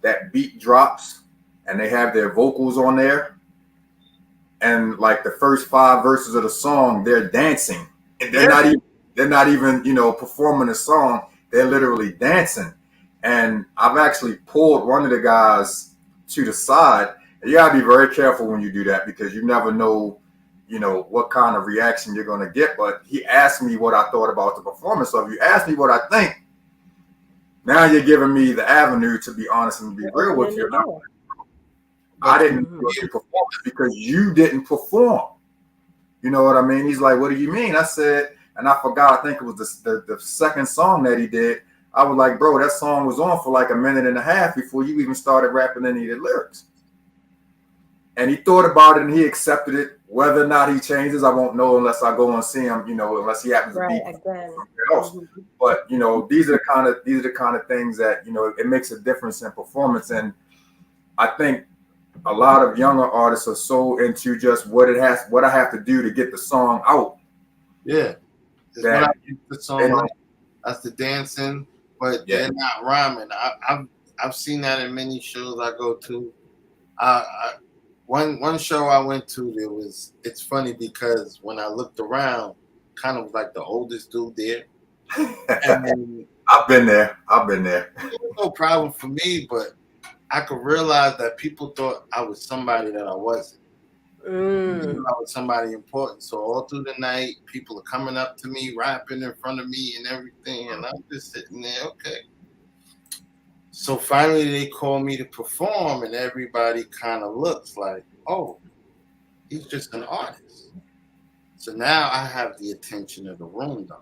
that beat drops and they have their vocals on there, and like the first 5 verses of the song, they're dancing, and they're not even performing the song. They're literally dancing. And I've actually pulled one of the guys to the side. And you gotta be very careful when you do that because you never know, what kind of reaction you're gonna get. But he asked me what I thought about the performance. So if you ask me what I think, now you're giving me the avenue to be honest and be real with you. I didn't do your performance because you didn't perform. You know what I mean? He's like, what do you mean? I said, and I forgot, I think it was the second song that he did. I was like, bro, that song was on for like 1.5 minutes before you even started rapping any of the lyrics. And he thought about it and he accepted it. Whether or not he changes, I won't know unless I go and see him, unless he happens to be somewhere else. But these are the kind of things that, it makes a difference in performance. And I think a lot of younger artists are so into just what I have to do to get the song out. Yeah. That's the dancing. But they're not rhyming. I've seen that in many shows I go to. One show I went to, it's funny because when I looked around, kind of like the oldest dude there. And I've been there. It was no problem for me, but I could realize that people thought I was somebody that I wasn't. I was somebody important. So all through the night, people are coming up to me, rapping in front of me and everything. And I'm just sitting there, okay. So finally they call me to perform and everybody kind of looks like, oh, he's just an artist. So now I have the attention of the room though.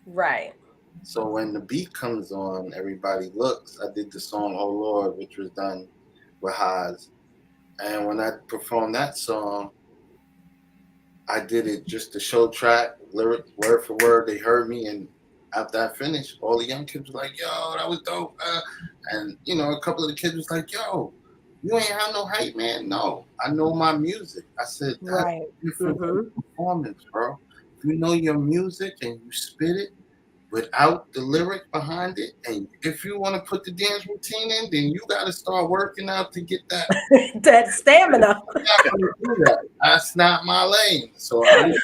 Right. So when the beat comes on, everybody looks. I did the song Oh Lord, which was done with Haas. And when I performed that song, I did it just to show track, lyric, word for word. They heard me, and after I finished, all the young kids was like, "Yo, that was dope." And a couple of the kids was like, "Yo, you ain't have no hype, man." No, I know my music. I said, "That's Right. different from performance, bro. If you know your music and you spit it without the lyric behind it, and if you want to put the dance routine in, then you got to start working out to get that." That stamina. I'm not gonna do that. That's not my lane. So I'm right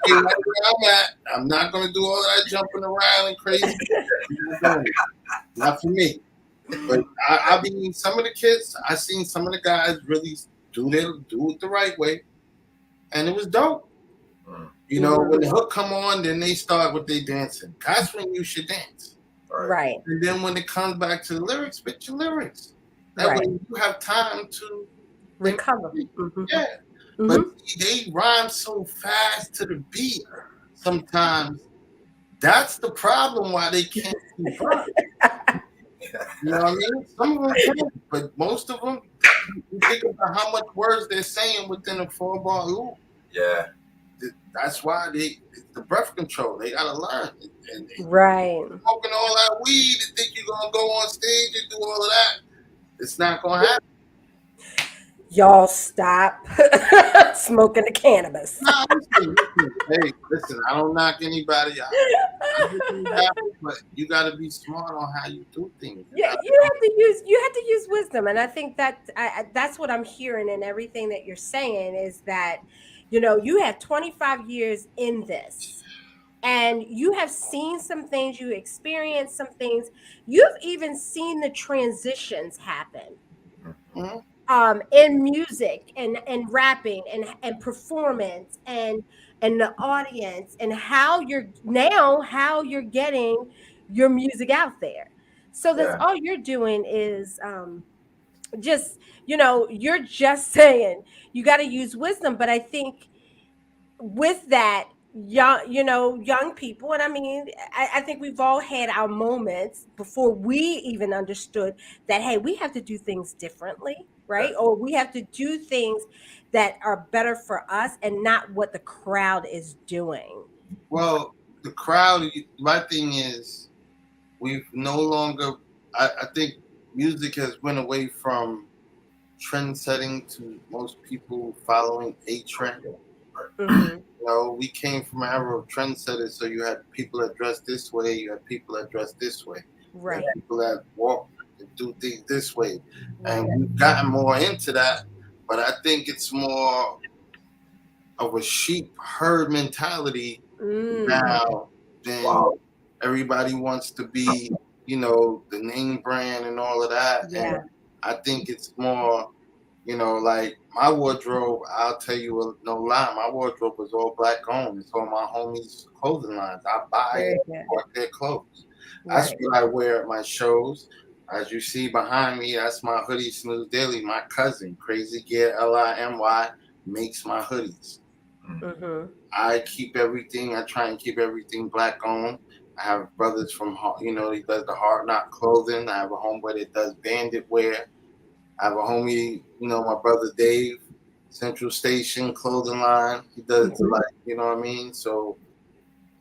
where I'm at. I'm not gonna do all that jumping around and crazy. Not for me. But I mean, some of the kids, I seen some of the guys really do it the right way, and it was dope. When the hook come on, then they start with their dancing. That's when you should dance. Right. And then when it comes back to the lyrics, spit your lyrics. That way you have time to recover. Yeah. But they rhyme so fast to the beat. Sometimes that's the problem why they can't keep up. You know what I mean? Some of them can, but most of them, you think about how much words they're saying within a 4-bar loop. Yeah. That's why it's the breath control. They gotta learn. And right. Smoking all that weed and think you're gonna go on stage and do all of that. It's not gonna happen. Y'all stop smoking the cannabis. No, listen, I don't knock anybody out. But you got to be smart on how you do things. Yeah, you have to use wisdom, and I think that that's what I'm hearing in everything that you're saying is that you have 25 years in this. And you have seen some things, you experienced some things, you've even seen the transitions happen. In music and rapping and performance and the audience and how you're getting your music out there. So that's all you're doing is just you're just saying you got to use wisdom. But I think with that young people, and I mean I think we've all had our moments before we even understood that, hey, we have to do things differently, right? Or we have to do things that are better for us and not what the crowd is doing. Well, the crowd, my thing is we've no longer, I think music has went away from trend setting to most people following a trend. We came from an era of trendsetters, so you had people that dress this way, you had people that dress this way, right? You had people that walk and do things this way, and we've gotten more into that. But I think it's more of a sheep herd mentality now than everybody wants to be, the name brand and all of that. Yeah. And I think it's more. Like my wardrobe, I'll tell you no lie, my wardrobe was all black owned. It's all my homies' clothing lines. I buy their clothes. Right. That's what I wear at my shows. As you see behind me, that's my hoodie, SNOOZE Daily. My cousin, Crazy Gear Limy, makes my hoodies. I keep everything. I try and keep everything black owned. I have brothers from, he does the Hard Knock clothing. I have a homeboy that does bandit wear. I have a homie, my brother Dave, Central Station clothing line. He does you know what I mean? So,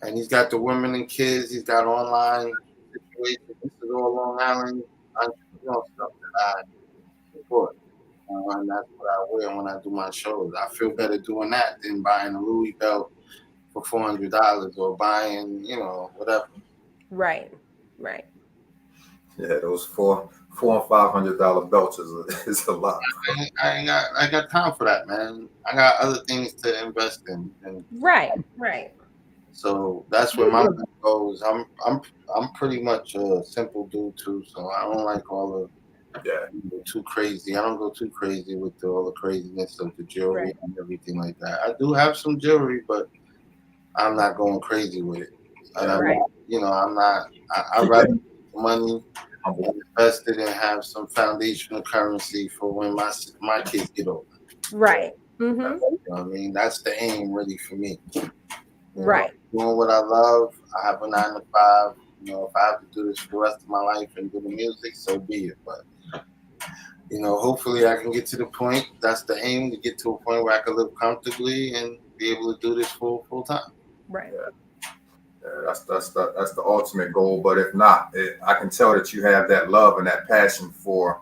and he's got the women and kids. He's got online situations. This is all Long Island entrepreneurial stuff that I support. And that's what I wear when I do my shows. I feel better doing that than buying a Louis belt for $400 or buying, whatever. Right. Yeah, those $400 and $500 belts is a lot. I ain't got time for that, man. I got other things to invest in. Right. So that's where my money goes. I'm pretty much a simple dude too, so I don't like all the too crazy. I don't go too crazy with all the craziness of the jewelry and everything like that. I do have some jewelry, but I'm not going crazy with it. And I'm not. I'd rather make the money invest it and have some foundational currency for when my kids get older. Right. You know what I mean? That's the aim really for me. Right. Doing what I love. I have a 9 to 5. If I have to do this for the rest of my life and do the music, so be it. But you know, hopefully I can get to the point. That's the aim, to get to a point where I can live comfortably and be able to do this full time. Right. That's the ultimate goal. But if not, I can tell that you have that love and that passion for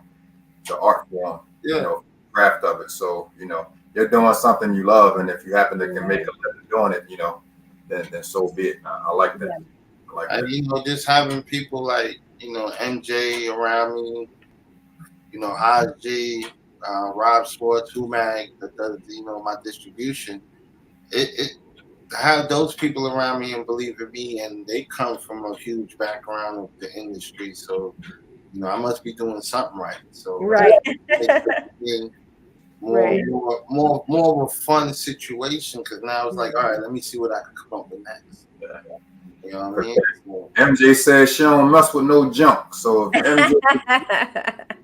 the art form, Yeah. you know, craft of it. So, you know, you're doing something you love, and if you happen to can make a living doing it, you know, then so be it. I like that. I like that. You know, just having people like, you know, MJ around me, you know, Haji, Rob Schwartz, Humag, that does, you know, my distribution. It have those people around me and believe in me, and they come from a huge background of the industry. So, you know, I must be doing something right. So, right. more of a fun situation, because now it's like, all right, let me see what I can come up with next. You know what I mean? So, MJ says she don't mess with no junk. So if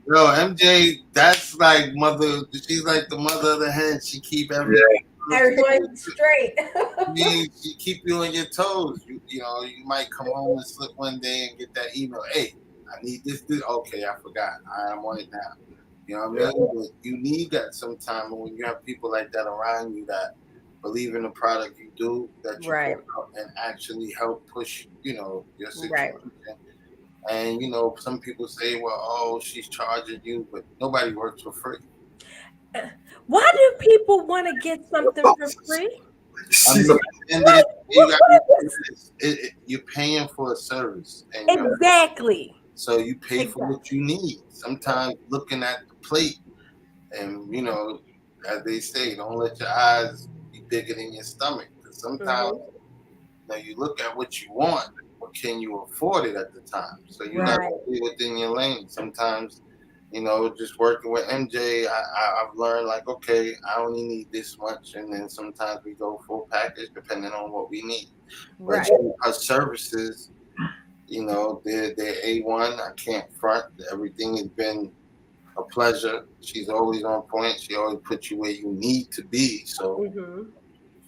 MJ, that's like mother. She's like the mother of the hen. She keep everyone straight. She keep you on your toes. You know, you might come home and slip one day and get that email. Hey, I need this. Okay, I forgot. I'm on it now. You know what I mean? But you need that sometime when you have people like that around you that believe in the product you do, that you can help and actually help push, you know, your situation. And, you know, some people say, well, oh, she's charging you, but nobody works for free. Why do people want to get something for free? You're paying for a service. And exactly. So you pay for what you need. Sometimes looking at the plate, and, you know, as they say, don't let your eyes be bigger than your stomach. Because sometimes, you know, you look at what you want, but can you afford it at the time? So you got to be within your lane. Sometimes, you know, just working with MJ, I've learned, like, okay, I only need this much, and then sometimes we go full package depending on what we need. But her services, you know, they're A1. I can't front. Everything has been a pleasure. She's always on point. She always puts you where you need to be. So you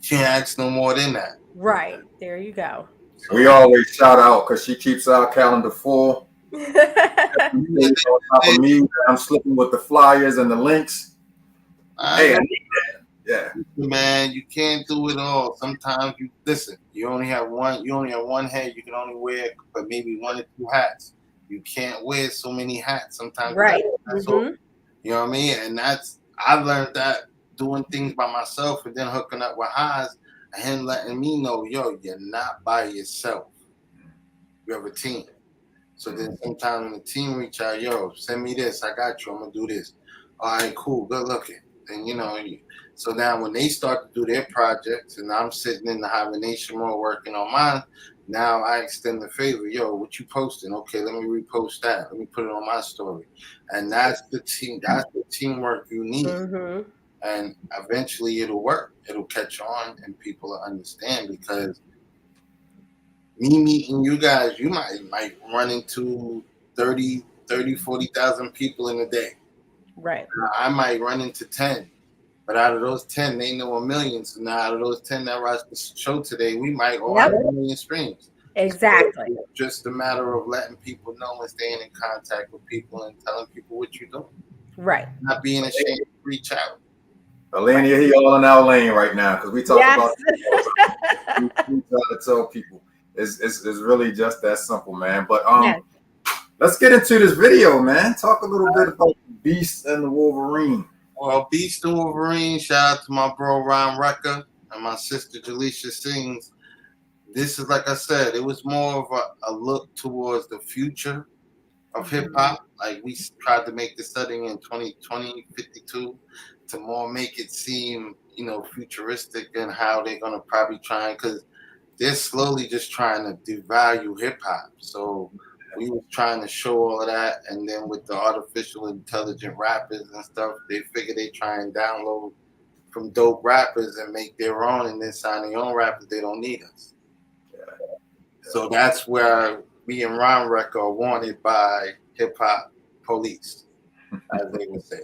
can't ask no more than that. Right. There you go. We always shout out because she keeps our calendar full. On top of me, I'm slipping with the flyers and the links. Hey, I need that. Yeah, man, you can't do it all. Sometimes you listen. You only have one. You only have one head. You can only wear, but maybe 1 or 2 hats. You can't wear so many hats. Sometimes, that's all. You know what I mean? And I learned that doing things by myself, and then hooking up with Haas, and him letting me know, yo, you're not by yourself. You have a team. So then sometimes when the team reach out, yo, send me this. I got you. I'm gonna do this. All right, cool. Good looking. And you know, so now when they start to do their projects, and I'm sitting in the hibernation mode working on mine, now I extend the favor. Yo, what you posting? Okay, let me repost that. Let me put it on my story. And that's the team. That's the teamwork you need. And eventually it'll work. It'll catch on, and people will understand, because me meeting you guys, you might run into 40,000 people in a day. Right. I might run into 10. But out of those 10, they know a million. So now out of those 10 that watched the show today, we might all have 1 million streams. Exactly. So it's just a matter of letting people know and staying in contact with people and telling people what you're doing. Right. Not being ashamed to reach out. Alania, he all in our lane right now, because we talk about we try to tell people it's really just that simple, man. But let's get into this video, man. Talk a little bit about Beast and the Wolverine. Well, Beast and Wolverine, shout out to my bro Ron Rucker and my sister Jaleisha Sings. This is, like I said, it was more of a look towards the future of hip hop. Like, we tried to make the setting in 2052 to more make it seem, you know, futuristic, and how they're gonna probably try, because they're slowly just trying to devalue hip hop. So we were trying to show all of that, and then with the artificial intelligent rappers and stuff, they figure they try and download from dope rappers and make their own, and then sign their own rappers. They don't need us. So that's where me and Ron Reck are wanted by hip hop police, as they would say.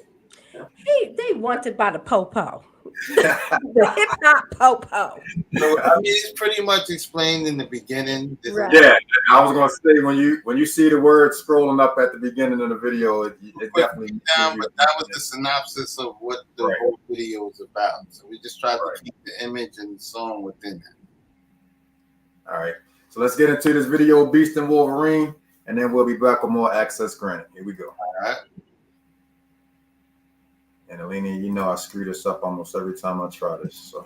They wanted by the popo. The hip hop po-po. So, I mean, it's pretty much explained in the beginning. Right. Yeah, I was gonna say when you see the word scrolling up at the beginning of the video, it definitely down, but that was the synopsis of what the whole video is about. So we just tried to keep the image and the song within that. All right, so let's get into this video, Beast and Wolverine, and then we'll be back with more Access Granted. Here we go. All right. And Alina, you know I screw this up almost every time I try this. So.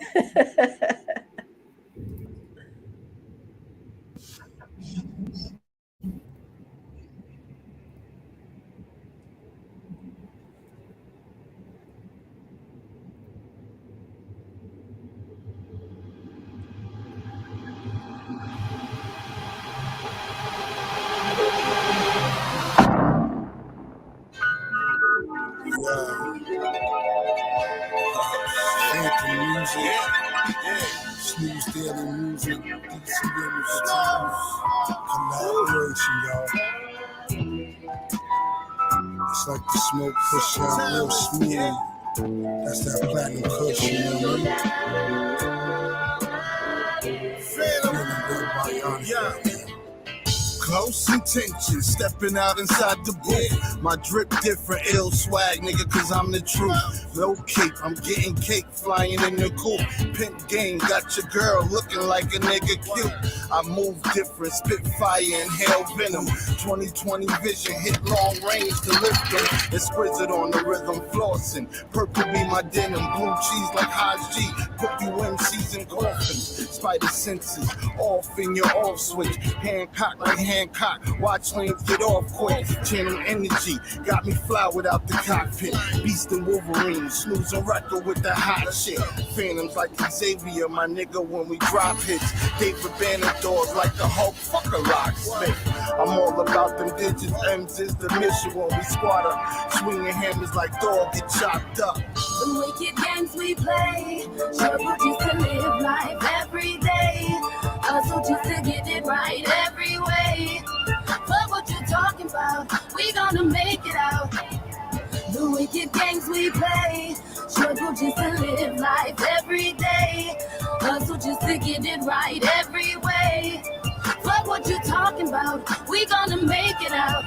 SNOOZE Daily music, DC Entertainment, collaboration, y'all. It's like the smoke push out real smooth. That's that platinum cushion, you know what I mean? Feeling good by Yanni. Close intentions, stepping out inside the booth. My drip different, ill swag, nigga, cause I'm the truth. No cape, I'm getting cake, flying in the coop. Pimp game, got your girl looking like a nigga cute. I move different, spit fire, inhale venom. 20/20 vision, hit long range to lift them. Exquisite on the rhythm, flossing. Purple be my denim, blue cheese like Haj G. Put you MCs in coffins. Spider senses, off in your off switch. Hancock like Hancock, watch lanes get off quick. Channel energy, got me fly without the cockpit. Beast and Wolverine, snoozing record with the hot shit. Phantoms like Xavier, my nigga, when we drop hits. David Banner doors like the Hulk, fuck a locksmith. I'm all about them digits, M's is the mission when we squat up. Swinging hammers like dog get chopped up. The wicked games we play, sure just to live life every day. Hustle just to get it right every way. But what you talking about, we gonna make it out. The wicked games we play, struggle just to live life every day. Hustle just to get it right every way. But what you talking about, we gonna make it out.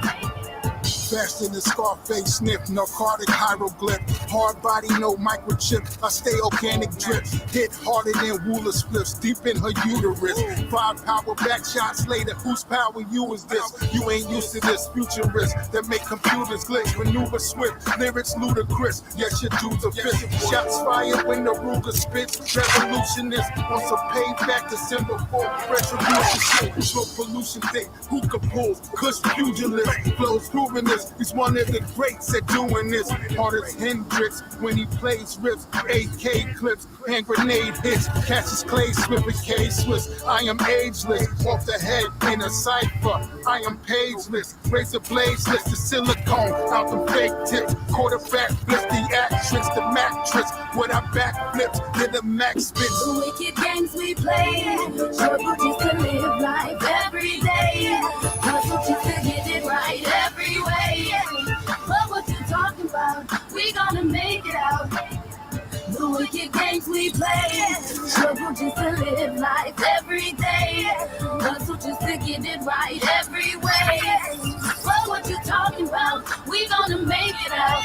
Faster than Scarface sniff, narcotic hieroglyph. Hard body, no microchip. I stay organic drip. Hit harder than Wooler spliffs, deep in her uterus. 5 power back shots later. Whose power you is this? You ain't used to this futurist that make computers glitch. Maneuver swift, lyrics ludicrous. Yes, your dudes are fit. Shots fired when the Ruger spits. Revolutionist wants a payback December 4th. Retribution shit. Slow pollution thing. Hookah pulls. Kush pugilist. Flows proving this. He's one of the greats at doing this. Hard as Hendrix when he plays riffs. AK clips, hand grenade hits. Cassius Clay, Swift and K Swiss. I am ageless, off the head in a cipher. I am pageless, razor blades, list the silicone out the fake tips. Quarterback blitz the actress, the mattress. When I backflips, then the max spits. The wicked games we play, struggle just to live life every day. Hustle just to get it right every way. But what you talking about, we gonna make it out. The wicked games we play, struggle just to live life every day. Hustle just to get it right every way. But what you talking about, we gonna make it out.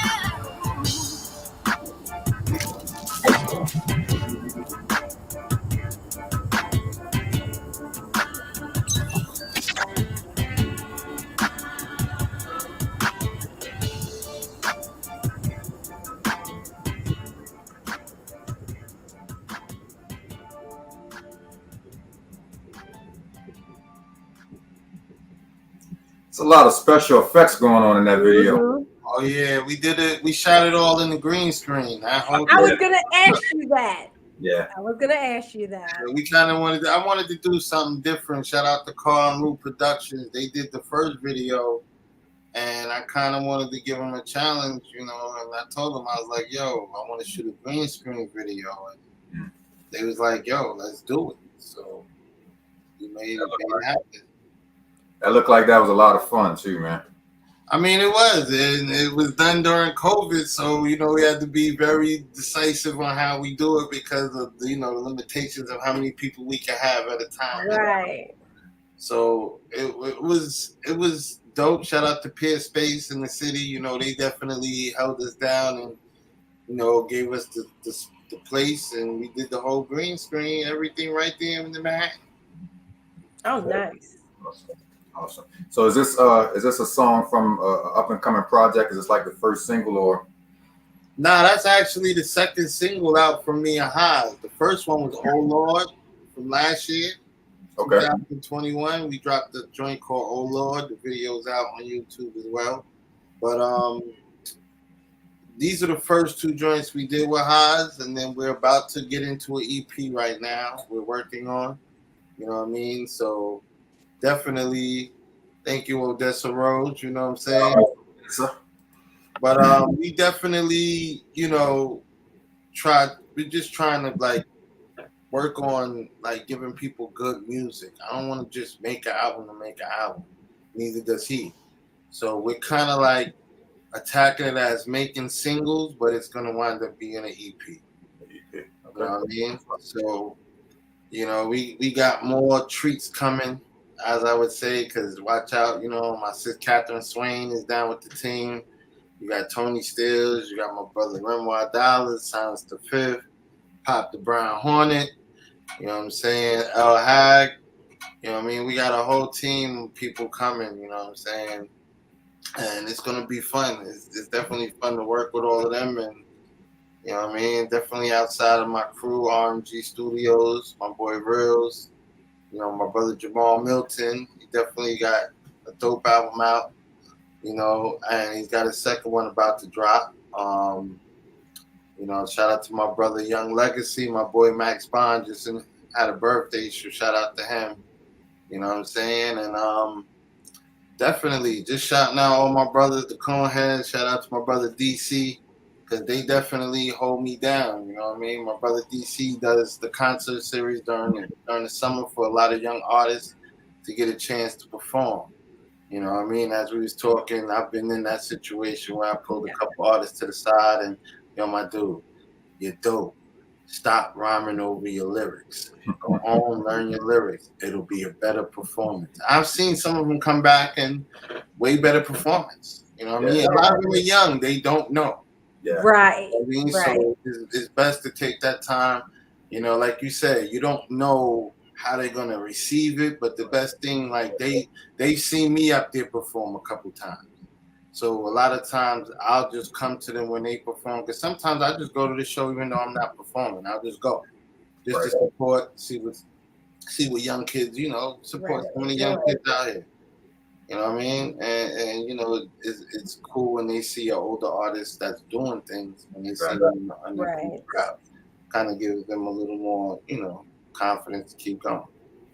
It's a lot of special effects going on in that video. Mm-hmm. Oh yeah, we did it. We shot it all in the green screen. I was gonna ask you that. Yeah. I was gonna ask you that. We kind of wanted. I wanted to do something different. Shout out to Carl and Lou Productions. They did the first video, and I kind of wanted to give them a challenge, you know. And I told them, I was like, "Yo, I want to shoot a green screen video," and they was like, "Yo, let's do it." So we made it happen. That looked like that was a lot of fun too, man. I mean, it was, and it was done during COVID, so we had to be very decisive on how we do it because of the limitations of how many people we can have at a time. Right. So it was dope. Shout out to Peer Space in the city. They definitely held us down and gave us the place, and we did the whole green screen, everything right there in the back. Oh, nice. Awesome. So is this a song from up and coming project? Is this like the first single or? Nah, that's actually the second single out from me and Haas. The first one was "Oh Lord" from last year, 2021. We dropped the joint called "Oh Lord." The video's out on YouTube as well. But these are the first two joints we did with Haas, and then we're about to get into an EP right now. We're working on, you know what I mean? So definitely, thank you, Odessa Rhodes. You know what I'm saying? But we definitely, we're just trying to like work on like giving people good music. I don't want to just make an album to make an album. Neither does he. So we're kind of like attacking it as making singles, but it's gonna wind up being an EP. You know what I mean? So, we got more treats coming, as I would say, because watch out, my sister Catherine Swain is down with the team. You got Tony Stills, you got my brother Renoir Dollars, Silence the Fifth, Pop the Brown Hornet, you know what I'm saying? El Hag, you know what I mean? We got a whole team of people coming, you know what I'm saying? And it's going to be fun. It's definitely fun to work with all of them. And, you know what I mean? Definitely outside of my crew, RMG Studios, my boy Reels, my brother Jamal Milton. He definitely got a dope album out, and he's got a second one about to drop. Shout out to my brother Young Legacy, my boy Max Bond just had a birthday, so shout out to him. You know what I'm saying? And definitely just shouting out all my brothers, the Coneheads. Shout out to my brother DC, because they definitely hold me down. You know what I mean? My brother DC does the concert series during the summer for a lot of young artists to get a chance to perform. You know what I mean? As we was talking, I've been in that situation where I pulled a couple artists to the side and, my dude, you're dope. Stop rhyming over your lyrics. Go home, learn your lyrics. It'll be a better performance. I've seen some of them come back and way better performance. You know what I mean? A lot of them are young. They don't know. Yeah. Right. You know what I mean? Right. So it's best to take that time. Like you said, you don't know how they're going to receive it, but the best thing, like they've seen me up there perform a couple times. So a lot of times I'll just come to them when they perform, because sometimes I just go to the show even though I'm not performing. I'll just go, just to support, see what young kids, support some of the young kids out here. You know what I mean? And it's cool when they see an older artist that's doing things, when they see them under the crowd. Kind of gives them a little more, confidence to keep going.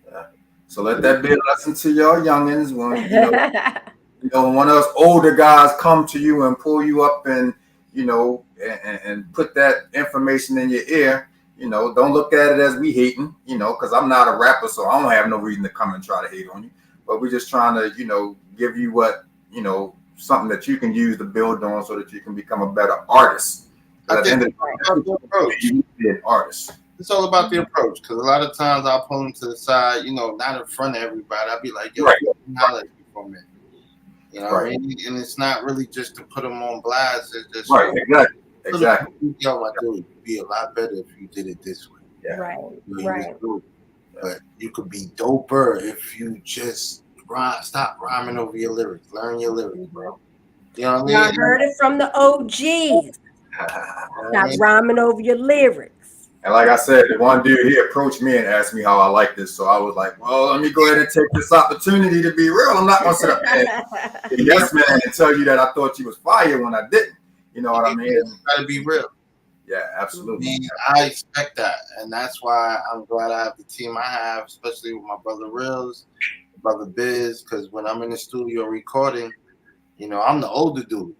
Yeah. So let that be a lesson to y'all youngins when one of us older guys come to you and pull you up and and put that information in your ear. Don't look at it as we hating. Because I'm not a rapper, so I don't have no reason to come and try to hate on you. But we're just trying to give you what something that you can use to build on, so that you can become a better artist. At the end of the day, you be an artist. It's all about the approach, because a lot of times I'll pull them to the side, not in front of everybody. I'll be like, yo, holler at me for a minute. You know what I mean? And it's not really just to put them on blast. It's just exactly. Yo, my dude, it'd be a lot better if you did it this way. Yeah. Right. But you could be doper if you just stop rhyming over your lyrics. Learn your lyrics, bro. You know what I mean? I heard it from the OGs. Stop rhyming over your lyrics. And like I said, the one dude, he approached me and asked me how I like this. So I was like, well, let me go ahead and take this opportunity to be real. I'm not going to sit up there yes, man, and tell you that I thought you was fire when I didn't. You know what I mean? You got to be real. Yeah, absolutely. I expect that. And that's why I'm glad I have the team I have, especially with my brother Reels, brother Biz, because when I'm in the studio recording, I'm the older dude.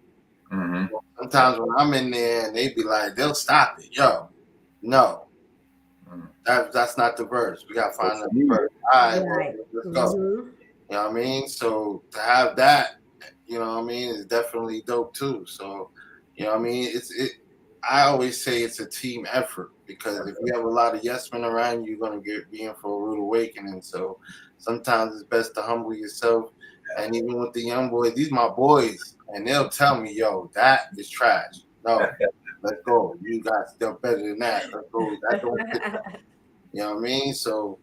Mm-hmm. Sometimes when I'm in there and they be like, they'll stop it. Yo, no. That's not the verse. We got to find another verse. All right, let's go. You know what I mean? So to have that, you know what I mean, is definitely dope too. So, you know what I mean, I always say it's a team effort, because if you have a lot of yes men around you, you're gonna be in for a rude awakening. So sometimes it's best to humble yourself. And even with the young boys, these my boys, and they'll tell me, yo, that is trash. No, let's go. You guys still better than that. Let's go. That don't fit that. You know what I mean? So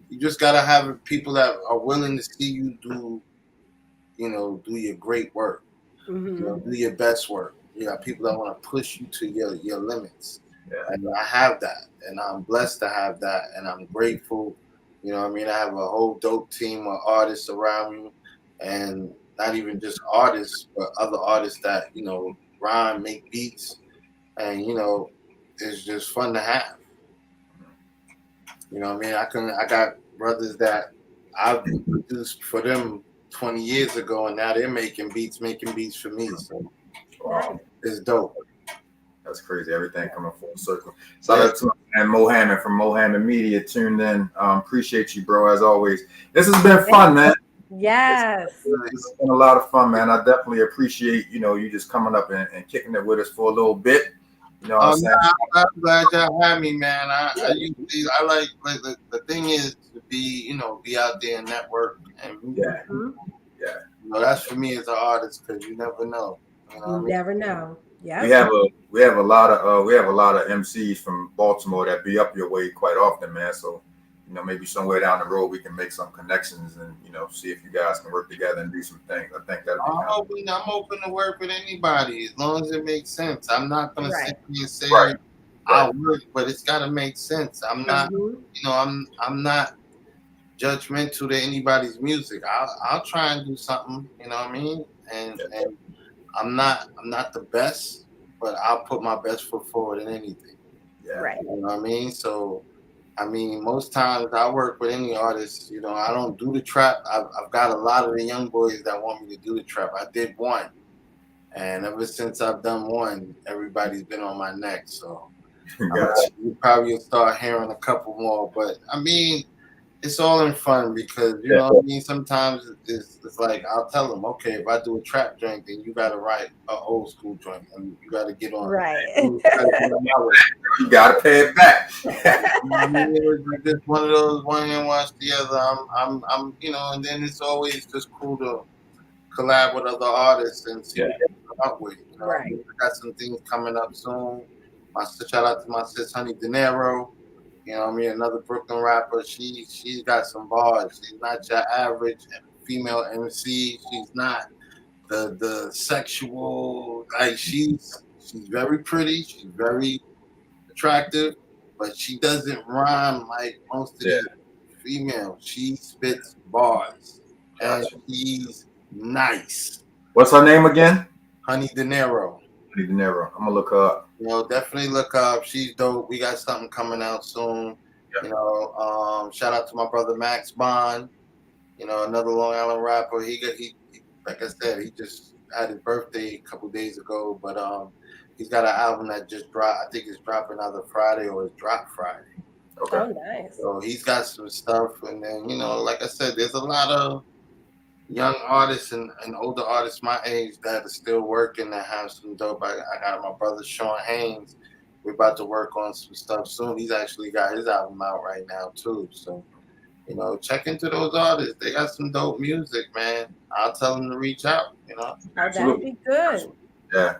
you just gotta have people that are willing to see you do, do your great work. Do your best work. You got people that want to push you to your limits. Yeah. And I have that, and I'm blessed to have that, and I'm grateful. You know what I mean? I have a whole dope team of artists around me, and not even just artists, but other artists that, rhyme, make beats, and, it's just fun to have. You know what I mean? I got brothers that I've produced for them 20 years ago, and now they're making beats for me. So Wow. it's dope. That's crazy. Everything coming full circle. Shout out to my man Mohammed from Mohammed Media tuned in. Appreciate you, bro, as always. This has been fun, man. Yes. It's been a lot of fun, man. I definitely appreciate, you just coming up and kicking it with us for a little bit. You know what I'm saying? I'm glad y'all had me, man. I like the thing is to be out there and network, and that's for me as an artist, because you never know. You never know. Yeah. We have a lot of MCs from Baltimore that be up your way quite often, man. So maybe somewhere down the road we can make some connections and see if you guys can work together and do some things. I think that'd be I'm open to work with anybody as long as it makes sense. I'm not gonna sit here and say I'll work, but it's gotta make sense. I'm not, I'm not judgmental to anybody's music. I'll try and do something. You know what I mean? And I'm not the best, but I'll put my best foot forward in anything. Yeah. Right. You know what I mean? So, most times I work with any artist, I don't do the trap. I've got a lot of the young boys that want me to do the trap. I did one. And ever since I've done one, everybody's been on my neck. So you probably will start hearing a couple more. But it's all in fun, because you know what I mean. Sometimes it's like I'll tell them, okay, if I do a trap joint, then you gotta write an old school joint, and you gotta get on. Right. You gotta pay it back. It's just one of those one hand wash the other. I'm and then it's always just cool to collab with other artists and see what they come up with. Right. I got some things coming up soon. Shout out to my sis Honey Dinero. Another Brooklyn rapper. She's got some bars. She's not your average female MC. She's not the sexual. Like she's very pretty. She's very attractive, but she doesn't rhyme like most of these females. She spits bars, and she's nice. What's her name again? Honey Dinero. Honey Dinero. I'm gonna look her up. Definitely look up. She's dope. We got something coming out soon. Yep. Shout out to my brother Max Bond. Another Long Island rapper. He like I said, he just had his birthday a couple days ago, but he's got an album that just dropped. I think it's dropping either Friday or it's dropped Friday. Okay. Oh, nice. So he's got some stuff, and then like I said, there's a lot of young artists and older artists my age that are still working that have some dope. I got my brother Sean Haynes. We're about to work on some stuff soon. He's actually got his album out right now too. So, check into those artists. They got some dope music, man. I'll tell them to reach out. Oh, that'd be good. Yeah,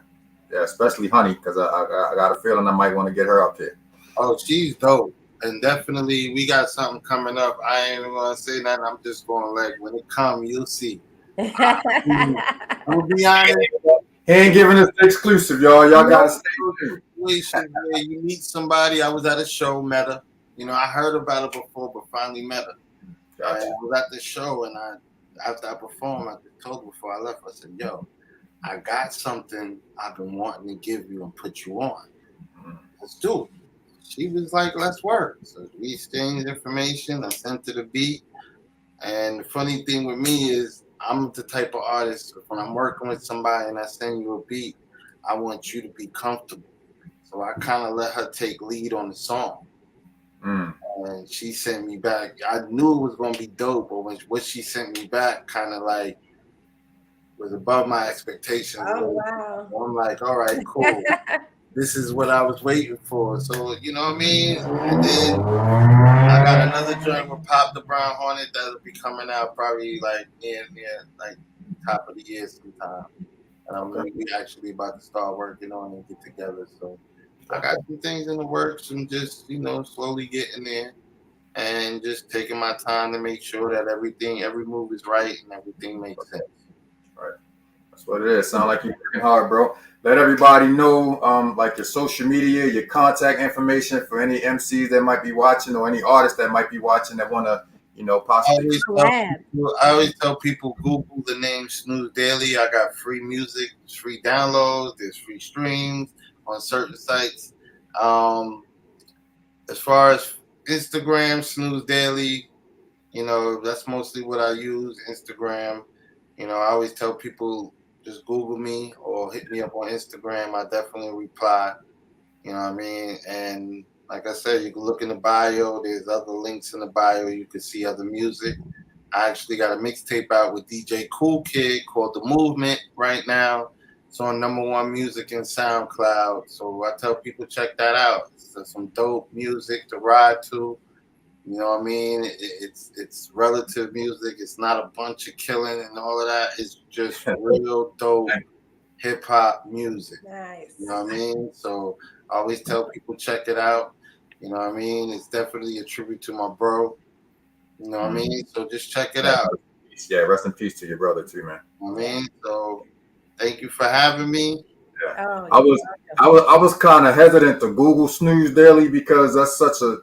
especially Honey, because I got a feeling I might want to get her up here. Oh, she's dope. And definitely, we got something coming up. I ain't even gonna say that. I'm just gonna when it comes, you'll see. I'll be honest. He ain't giving us the exclusive, y'all. Y'all gotta stay tuned. You meet somebody. I was at a show, met her. I heard about her before, but finally met her. Gotcha. I was at the show, and after I performed, I told her before I left, I said, "Yo, I got something I've been wanting to give you and put you on. Let's do it." She was like, "Let's work." So we exchanged information. I sent her the beat. And the funny thing with me is I'm the type of artist, when I'm working with somebody and I send you a beat, I want you to be comfortable. So I kind of let her take lead on the song. And she sent me back. I knew it was going to be dope, but what she sent me back kind of like was above my expectations. Oh wow. I'm like, all right, cool. This is what I was waiting for. So you know what I mean? And then I got another joint with Pop the Brown Hornet that'll be coming out probably like near like top of the year sometime. And I'm really actually about to start working on and get together. So I got some things in the works and just, slowly getting there and just taking my time to make sure that every move is right and everything makes sense. Right. That's what it is. Sound like you're working hard, bro. Let everybody know, like your social media, your contact information for any MCs that might be watching or any artists that might be watching that want to, possibly. I always tell people, Google the name SNOOZE Daily. I got free music, free downloads, there's free streams on certain sites. As far as Instagram, SNOOZE Daily, that's mostly what I use, Instagram. I always tell people just Google me or hit me up on Instagram. I definitely reply. You know what I mean? And like I said, you can look in the bio. There's other links in the bio. You can see other music. I actually got a mixtape out with DJ Cool Kid called The Movement right now. It's on #1 music in SoundCloud. So I tell people check that out. It's some dope music to ride to. You know what I mean? It's relative music. It's not a bunch of killing and all of that. It's just real dope hip hop music. Nice. You know what I mean? So I always tell people check it out. You know what I mean? It's definitely a tribute to my bro. You know what I mean? So just check it out. Yeah, rest in peace to your brother too, man. You know what I mean? So thank you for having me. Yeah. I was kind of hesitant to Google SNOOZE Daily because that's such a,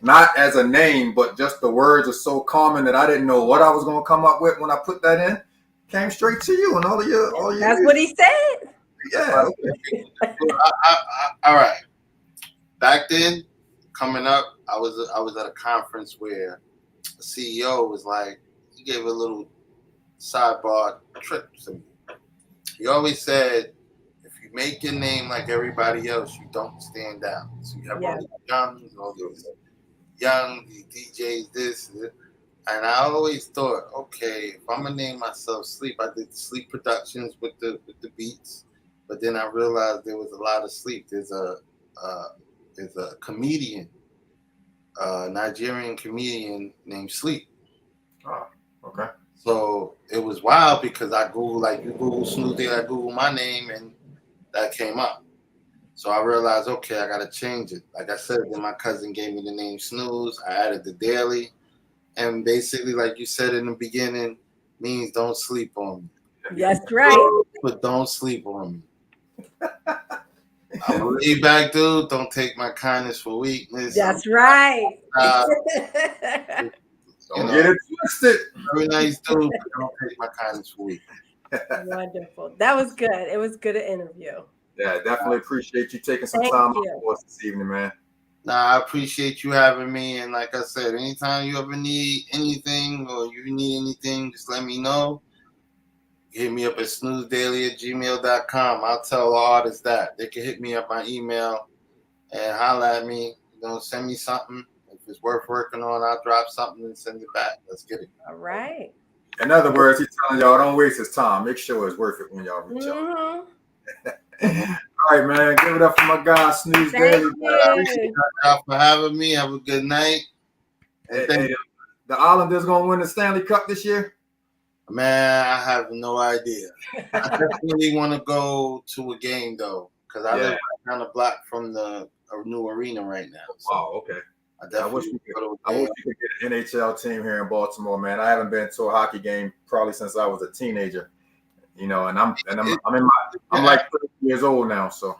not as a name, but just the words are so common that I didn't know what I was gonna come up with when I put that in. Came straight to you and all your. That's what he said. Yeah. Okay. All right. Back then, coming up, I was at a conference where the CEO was like, he gave a little sidebar trip to me. He always said, if you make your name like everybody else, you don't stand out. So you have all these youngs, all these young, these DJs, this. And I always thought, okay, if I'm gonna name myself Sleep, I did Sleep Productions with the beats, but then I realized there was a lot of sleep. There's a comedian, Nigerian comedian named Sleep. Oh, okay. So it was wild because I Googled, like you Google SNOOZE Daily, I Googled my name and that came up. So I realized, okay, I gotta change it. Like I said, then my cousin gave me the name SNOOZE. I added the Daily. And basically, like you said in the beginning, means don't sleep on me. That's right. But don't sleep on me. I'm a laid back dude. Don't take my kindness for weakness. That's right. Don't get it twisted. Very nice dude, but don't take my kindness for weakness. Wonderful. That was good. It was good an interview. Yeah, definitely appreciate you taking some time out for us this evening, man. Nah, I appreciate you having me. And like I said, anytime you ever need anything or you need anything, just let me know. Hit me up at snoozedaily@gmail.com. I'll tell all artists that. They can hit me up my email and holler at me. Send me something. If it's worth working on, I'll drop something and send it back. Let's get it. All right. In other words, he's telling y'all don't waste his time. Make sure it's worth it when y'all reach out. All right, man. Give it up for my guy, SNOOZE Daily. Thank y'all for having me. Have a good night. Hey, the Islanders going to win the Stanley Cup this year? Man, I have no idea. I definitely want to go to a game, though, because I live down the block from the new arena right now. So oh, okay. I wish we could get an NHL team here in Baltimore, man. I haven't been to a hockey game probably since I was a teenager. And I'm like 30 years old now, so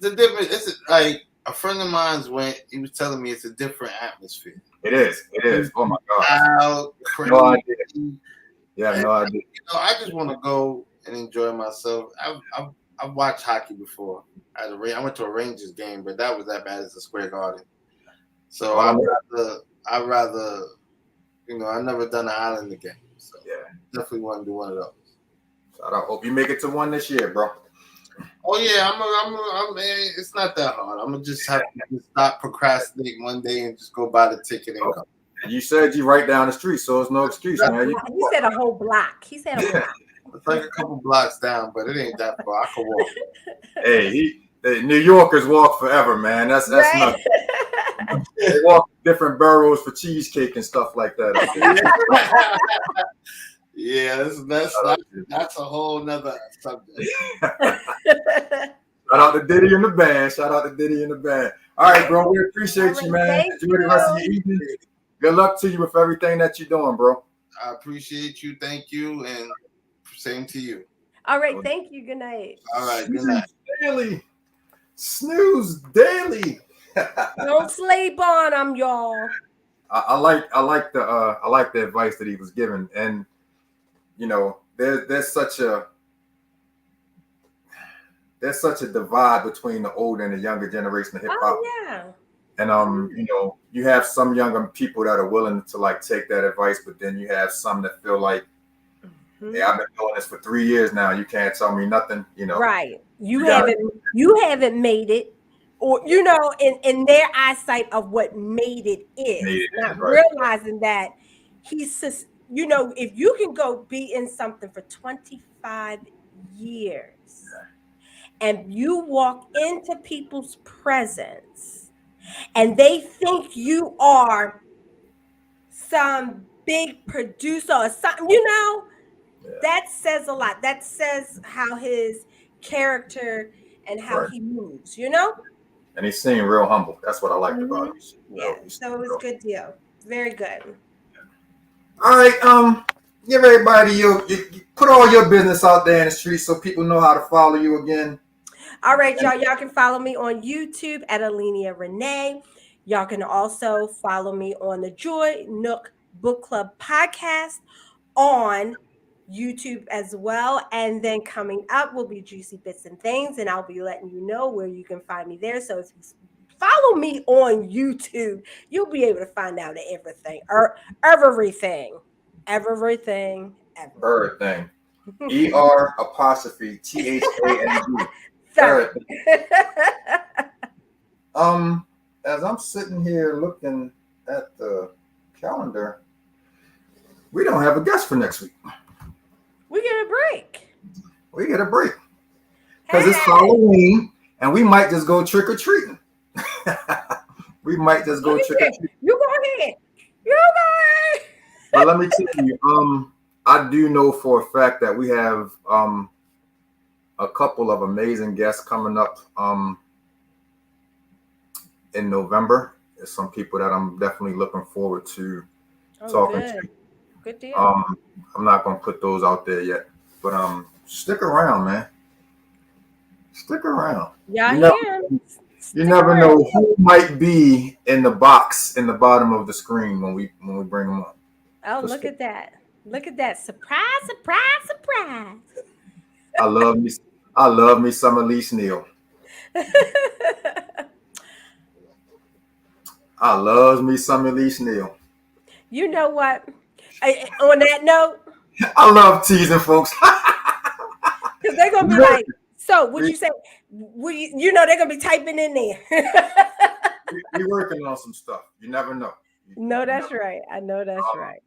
the difference. It's like a friend of mine's went. He was telling me it's a different atmosphere. It is. Oh my God. Loud, crazy. No idea. Yeah, no idea. I just want to go and enjoy myself. I've watched hockey before. I went to a Rangers game, but that was that bad as the Square Garden. So I'd rather, I've never done an Islander game. So definitely want to do one of those. I hope you make it to one this year, bro. Oh yeah, I'm it's not that hard. I'm gonna just have to stop procrastinating one day and just go buy the ticket and go. And you said you right down the street, so it's no excuse, man. He said a whole block. He said a block. It's like a couple blocks down, but it ain't that far. I can walk. Hey, New Yorkers walk forever, man. That's Right. nothing. They walk different boroughs for cheesecake and stuff like that. Yeah, that's a whole nother subject. Shout out to Diddy and the band. All right, bro. We appreciate you, man. Enjoy the rest of your evening. Good luck to you with everything that you're doing, bro. I appreciate you. Thank you. And same to you. All right. Thank you. Good night. All right. Good night. Snooze Daily. Don't sleep on them, y'all. I like the advice that he was given, and you know, there's such a divide between the older and the younger generation of hip hop. Oh yeah. And you know, you have some younger people that are willing to like take that advice, but then you have some that feel like, hey, I've been doing this for 3 years now. You can't tell me nothing, you know. Right. You haven't made it, or you know, in their eyesight of what made it is, not realizing that he's just, you know, if you can go be in something for 25 years and you walk into people's presence and they think you are some big producer or something, you know, that says a lot. That says how his character and how he moves, you know? And he seemed real humble. That's what I liked about him. Yeah, so it was a good deal. Very good. All right, give everybody you put all your business out there in the street so people know how to follow you again. All right, y'all. Y'all can follow me on YouTube at Alenia Renee. Y'all can also follow me on the Joy Nook Book Club podcast on YouTube as well. And then coming up will be Juicy Bits and Things, and I'll be letting you know where you can find me there. So if you follow me on YouTube, you'll be able to find out everything. Everything. Everything. ER''THANG. As I'm sitting here looking at the calendar, we don't have a guest for next week. We get a break. Because it's Halloween and we might just go trick or treating. You go ahead. But let me tell you, I do know for a fact that we have a couple of amazing guests coming up in November. There's some people that I'm definitely looking forward to talking to. Good deal. I'm not gonna put those out there yet, but stick around, man. Stick around. You never know who might be in the box in the bottom of the screen when we bring them up. Oh, look at that. Surprise. I love me some Elise Neal. I love me some Elise Neal. You know what? On that note, I love teasing folks. Because they're gonna be like, so would you say you know they're gonna be typing in there. We're working on some stuff. You never know. No, that's right. I know that's right.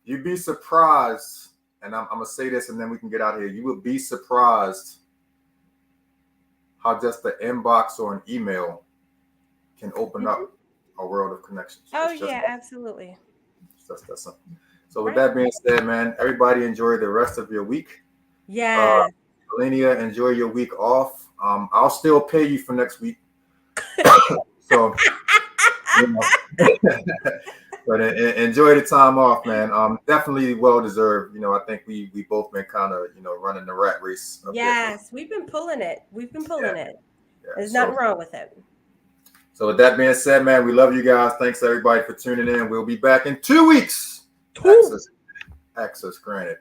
You'd be surprised, and I'm gonna say this and then we can get out of here. You would be surprised how just the inbox or an email can open up a world of connections. Oh yeah, absolutely. That's something. So with that being said, man, everybody enjoy the rest of your week. Yeah. Alenia, enjoy your week off. I'll still pay you for next week. So, you know. But enjoy the time off, man. Definitely well deserved. You know, I think we both been kind of, you know, running the rat race. Yes, we've been pulling it. Yeah, there's nothing wrong with it. So with that being said, man, we love you guys. Thanks everybody for tuning in. We'll be back in 2 weeks. Access granted.